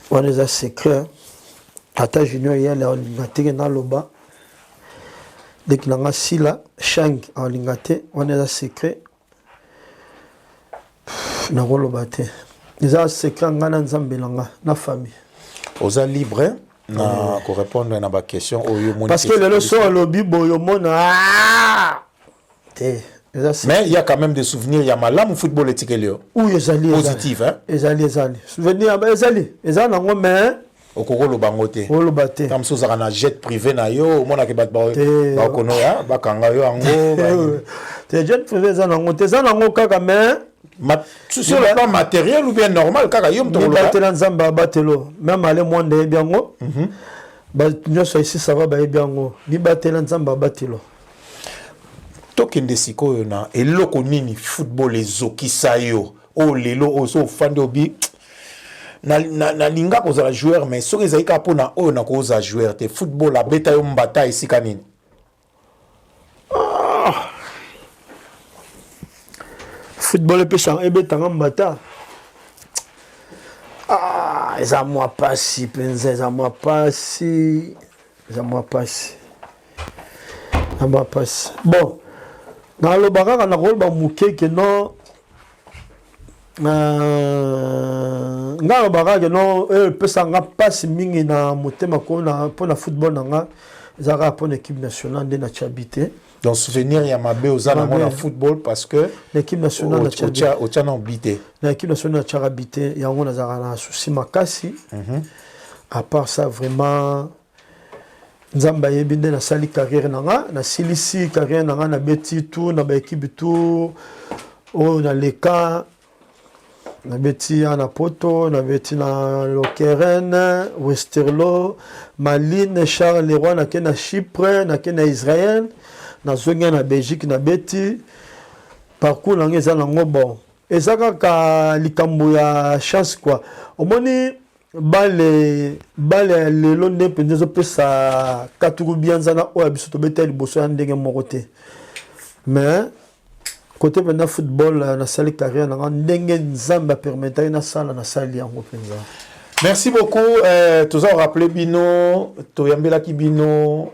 on les a secret ata junior ya la ngate na loba dès que nga sila shang en lingate on les a secret na loba te les a secret ngana nzambelanga na famille oza libre na ko répondre na ba question o yo parce que le leçon lobby boyo mona te mais il y a quand même des souvenirs il y a malam football éthique où ezali positif hein ezali souvenir ezali nango mais okoko lo bangote o lo baté comme ça ça na jet privé na yo mona ke bat ba kono ya ba kanga yo ango te jet privé za nango te za nango kaka mais sur le plan matériel ou bien normal kaka yo mto lo batela nzamba batelo même aller monde biango ba nyoso ici ça va ba biango ni batela nzamba batelo tokende sikoyo na eloko nini football ezokisa yo o lelo oso fande obi na linga kozala joueur mais soki ezali kaka mpona oyo na koza joueur te football abeta yo mbata esika nini football ebetanga mbata eza mwa pasi mpenza eza mwa pasi bon naloba kaka nakoloba moke keno nga loba kaka keno epesanga pasi mingi na motema mpona football na nga eza kaka mpona équipe nationale nde natyabi te donc souvenir ya mabe oza nango na football parce que l'équipe nationale otya na obite na équipe nationale natyaka bite yango nazalaka na susi makasi à part ça vraiment nzambe ayebi nde nasali carrière na nga nasilisi carrière na nga nabeti tour na baéquipe tour oyo naleka nabeti ya na poto nabeti na Lokeren Westerlo Malines Charles Leroy nake na Chypre nake na Israël nazongi na Belgique nabeti parcours nango eza nango bon eza kaka likambo ya chance quoi omoni bale lelo nde mpenza ezopesa katuru bianzana oyo biso tobeta liboso ya ndenge moko te mais côté mpenza football nasali carrière nanga ndenge nzambe apermetaki nasala nasali yango mpenza. Merci beaucoup. Tous ont rappelé Bino, Toyambelaki Bino,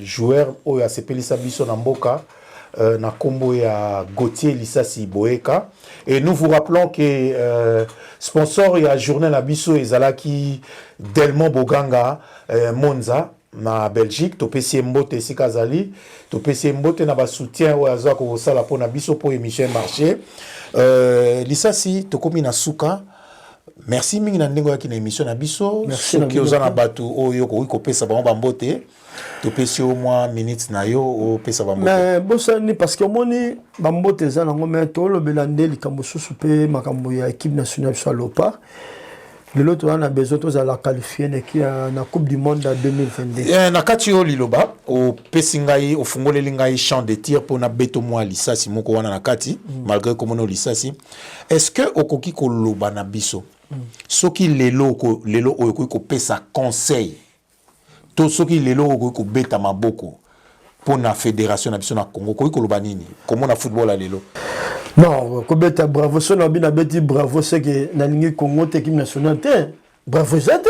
joueur oyo asepelisa biso na mboka na kombo ya Gauthier Lissasi Boeka. Et nous vous rappelons que sponsor ya journée na biso ezalaki Delmont Boganga Monza na Belgique. Topesi mbote esika zali, topesi mbote na ba soutien oyo azwa ko sala pona biso po émission marché. Lissasi tokomi na suka. Merci mingi na ndenge yaki na émission na biso soki oza na bato oyo ko pesa bango bambote topesi au moins minutes na yo o pesa bambote mais bosani parce que moni bambote za nango mais to lobela nde likambo susu pe makambo ya équipe nationale so lopa lelo to na besoin to za la qualifier na coupe du monde en 2022 na kati yo liloba o pesi ngai o fungoleli ngai champ de tir pour na beto mwa lisasi moko wana na kati malgré comme no lisasi est-ce que okoki ko loba na biso soki lelo oyo ko pesa conseil to soki lelo oyo ko beta maboko pour na fédération na biso na Congo ko loba nini comment na football à lelo non ko beta bravo so na bina beti bravo c'est que na lingi Congo équipe nationale te bravo zate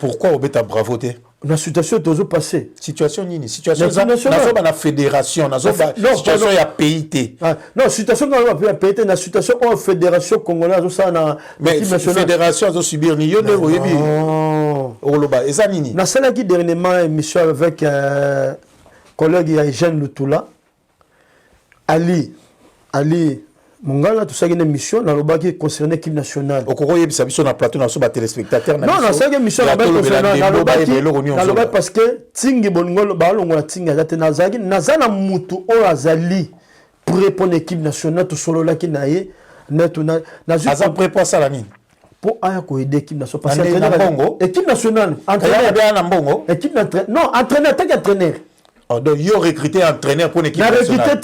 pourquoi o beta bravo te la situation tozo passé situation nini situation na na fédération na situation ya pays te non situation na pays te na situation en fédération congolaise ça na équipe nationale fédération zo subir ni yo ndeko yebi oloba eza nini na sala qui dernièrement émission avec collègue ya Jean Lutula Ali Mongala tout ça une émission na loba qui concerne l'équipe nationale. Okoko yebisa biso na plateau na so ba téléspectateurs na biso. Non, ça une émission na loba parce que tingi bonngolo ba longola tinga zate nazaki nazana mutu o azali pour répondre équipe nationale to solo la ki naye netu na aza prépa ça la nini pour aya ko aider équipe nationale parce que équipe nationale entraîneur bien na mbongo équipe non entraîneur tant qu'entraîneur. Donc, il a recruté un entraîneur pour l'équipe nationale.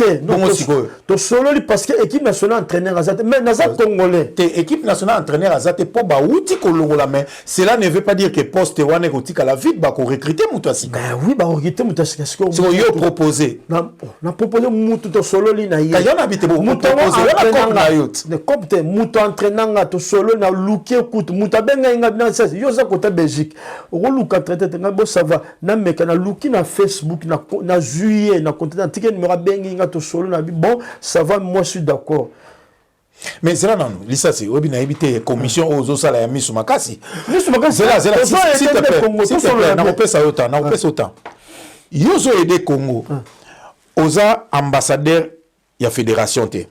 Tu solo parce que l'équipe nationale entraîneur Azate, mais Nazat Congolais. L'équipe nationale entraîneur Azate, pour Baouti Kolongola, mais cela ne veut pas dire que poste Wane Rotika la vie, bah qu'on recruter Moutasika. Ben oui, bah recruter Moutasika. C'est ce qu'il a proposé. On a proposé Moutou solo li na yé. Kayon habite beaucoup. Moutou entraîneur to solo na luki écoute Mouta benga inga bina ça. Yo za côté Belgique. Roluka traité ngabo ça va. Na meka na luki na Facebook na juillet na contenant ticket numéro bengi nga to solo na bon ça va moi je suis d'accord mais c'est là non lisa c'est obi na ebité commission aux sala ya misu makasi c'est là s'il te plaît na opesa autant yozo aider Congo oza ambassadeur ya fédération te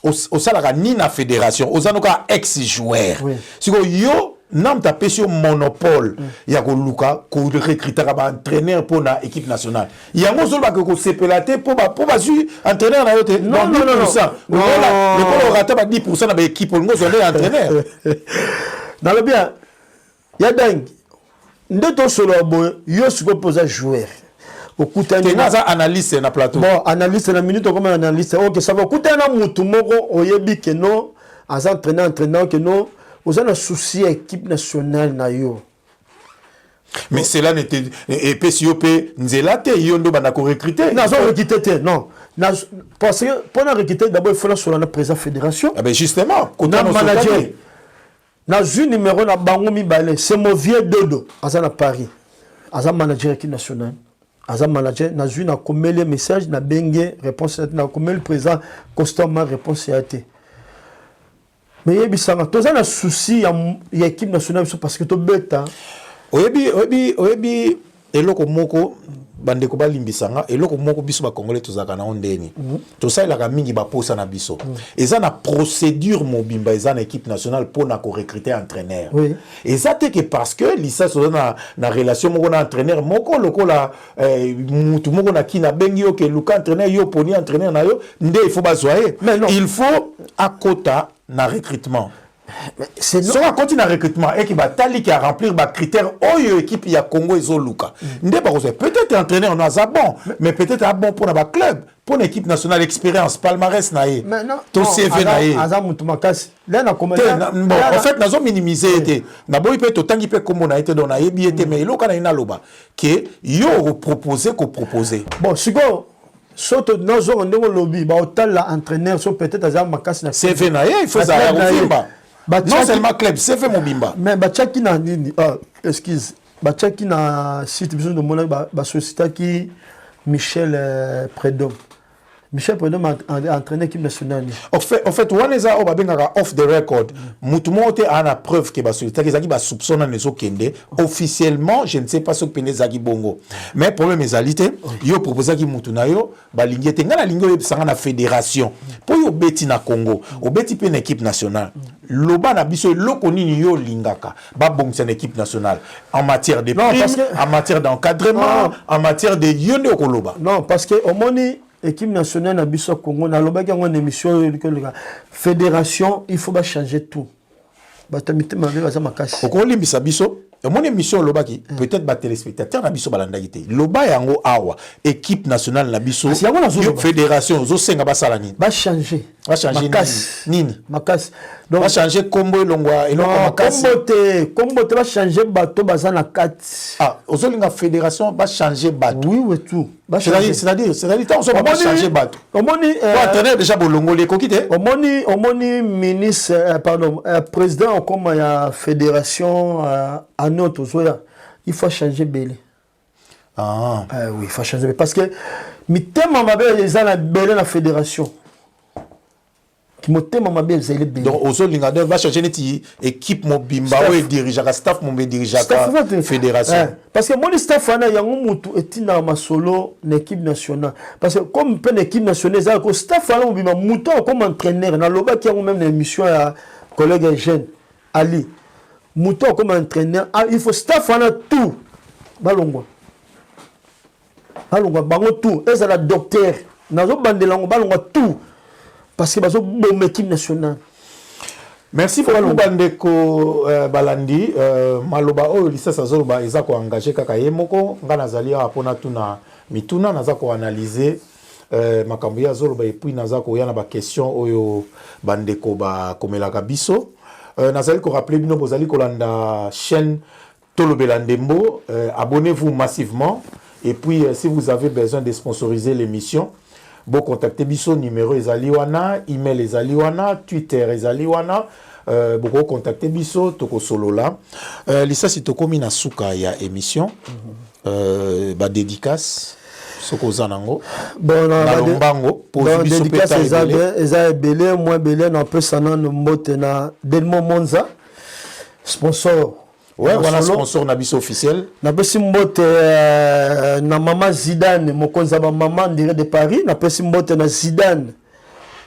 au sala ni na fédération oza noka ex joueur siko yo nam ta pesio monopole ya ko luka ko recruter ba entraîneur pour na équipe nationale yango zo ba ko sepelate pour ba su entraîneur na yote non le ko rata ba 10% na ba équipe ngo zo entraîneur dans le bien ya dang ndeto solo bo yo siko poser joueur okutani na analyste na plateau bon analyste na minute comme analyste OK ça va okutana mutu moko oyebi que non as entraîneur que non Vous avez un souci à l'équipe nationale na yo. Mais cela n'était et PCOP Nzelate yondo banako recruter. Non, ils ont recruté non. Parce que pour recruter d'abord il faut la sur la président fédération. Ah ben justement, on a manager. Na un numéro na bango mibale, c'est mon vieux Dodo, à Paris. À manager équipe nationale. À manager na une na komele message na bengue réponse na komele président constamment réponse a été. Mais il y a un souci à l'équipe nationale parce que tu bêta. Oyebi eloko moko bandeko balimbisanga eloko moko biso ba congolais tozaka na ondeni to ça la mingi ba posa na biso eza na procédure mobimba eza na équipe nationale pour na ko recruter entraîneur et ça te que parce que lisa so na relation moko na entraîneur moko lokola mutu moko na kina bengi yo ke luka entraîneur yo poni entraîneur na yo nde il faut bazoyer il faut à quota na recrutement. C'est ça continue à recrutement et qui va tali qui a remplir les critères oyo équipe ya Congo et Luka. Peut-être entraîneur na bon mais peut-être un bon pour la club pour l'équipe nationale expérience palmarès naé. Ton CV naé. Bon en fait nazo minimiser été. Na boy peut totangi peut comme on a été dans na yebi été mais loka na ina loba que yo proposer ko proposer. Bon sigo surtout dans un lobby ba autant la entraîneur so peut-être azam makasi na CV naé il faut ça refimba. Non seulement club, c'est fait mon bimba. Mais Bachaki na nini excuse. Bachaki na site besoin de mon société qui Michel Prédom. Michel Prédom a entraîné l'équipe nationale. En fait, Waneza Obabengara off the record. Mutumote a la preuve que Basolita Zaki ba soupçonne les okende. Officiellement, je ne sais pas ce que Pene Zaki Bongo. Mais problème est alité, yo proposé qui Mutunayo, ba lingete ngana lingo yebsanga na fédération. Pour yo beti na Congo, o beti pe na équipe nationale. Loba na biso loko nini yo lingaka. Ba bong c'est une équipe nationale en matière de primes, en matière d'encadrement, en matière de yonde okoloba. Non, parce que au moni équipe nationale na biso Congo na loba ki ngone émission fédération, il faut changer tout. Ba tamite ma baza makasi. Oko limbisa biso mon émission lobaki peut-être ba téléspectateur na biso balanda gité. Loba yango awa équipe nationale na biso fédération zo senga ba sala nini. Ba changer. Ba changer nini? Makasi. Donc ba changer combo elongwa makasi. Combo te ba changer bato baza na kati. Ah, ozolinga fédération ba changer bato. Oui tout. C'est-à-dire tant on va changer bato. Omoni entraîneur déjà bolongo les kokite. Omoni ministre président comme la fédération à notre zoya, il faut changer belé. Ah oui, il faut changer parce que mitema mabe les ana belé la fédération. Qui motema mabe les belé. Donc ozo lingadeur va changer neti équipe mobimba ou dirigeant staff mon dirigeant fédération. Parce que mon staff ana yango mutu etina masolo l'équipe nationale parce que comme une équipe nationale ça ko staff ana mobimba mutu comme entraîneur na loba qui a même émission à collègue jeune Ali mutu comme entraîneur il faut staff ana tout balongwa bango tout et ça la docteur nazo bandelango balongwa tout parce que bazo bon équipe nationale. Merci beaucoup bandeko balandi maloba oyo lisasa zoloba eza ko engager kaka yemoko ngana zali apona tuna mituna naza ko analyser makambo ya zoloba et puis naza ko yana ba question oyo bandeko ba komelaka biso nazali ko rappeler bino bozali ko landa chaîne Tolobela Ndembo abonnez-vous massivement et puis si vous avez besoin de sponsoriser l'émission bon contactez biso numéro ezali wana email ezali wana Twitter ezali wana beaucoup contacter biso toko solola lisa si tokomi na suka ya émission ba dédicace soko zanango bon na lombango pour biso dédicace eza belé moins belé na pesa na mbote na Delmo Monza sponsor. Ouais, voilà sponsor na biso officiel. Na pesi mbote na mama Zidane mokonza ba mama ndire de Paris na pesi mbote na Zidane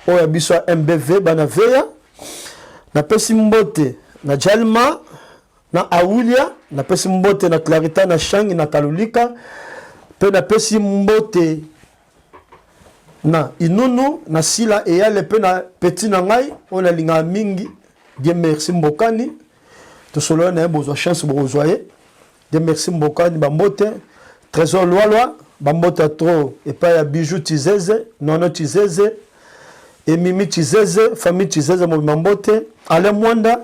oya biso MBV bana veya na pesi mbote na Jalma na Aulia na pesi mbote na Clarita na Shangi na Kalulika pe na pesi mbote na Inunu na Sila et ya le pe na petit na ngai on a linga mingi Dieu merci mbokani to solo na besoin chance bozoyer Dieu merci mbokani bambote trésor loi bambote trop et pas ya bijou tizeze nono tizeze et mimi tizeze famille tizeze mo bambote ale mwanda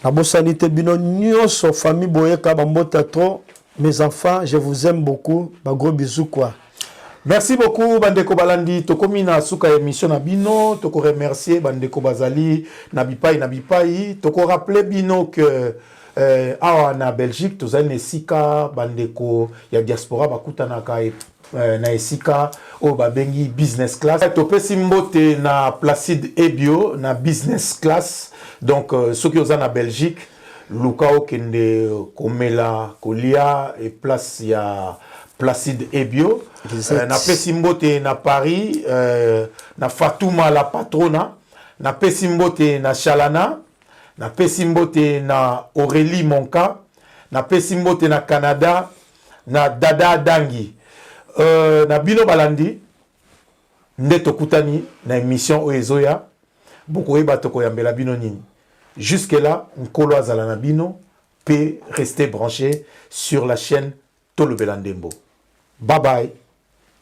Na bosanité bino nyonso famille boyeka bambota trop. Mes enfants, je vous aime beaucoup. Ba gros bisous quoi. Merci beaucoup bandeko balandi tokomi na suka émission na bino toko remercier bandeko bazali na bipai toko rappeler bino que awa na Belgique tozali esika bandeko ya diaspora bakutanaka na esika o babengi business class topesi mbote na Placide Ebio na business class donc soki oza na Belgique luka okende komela kolia et place ya Placide Ebio na pesi mbote na Paris na Fatouma la patrona na pesi mbote na Chalana na pesi mbote na Aurélie Monka na pesi mbote na Canada na Dada Dangi na bino balandi nde tokutani na émission oezoya bokoyeba tokoyambela bino nini jusque là nkolo azala na bino pe rester branché sur la chaîne Tolobela Ndembo. Bye bye.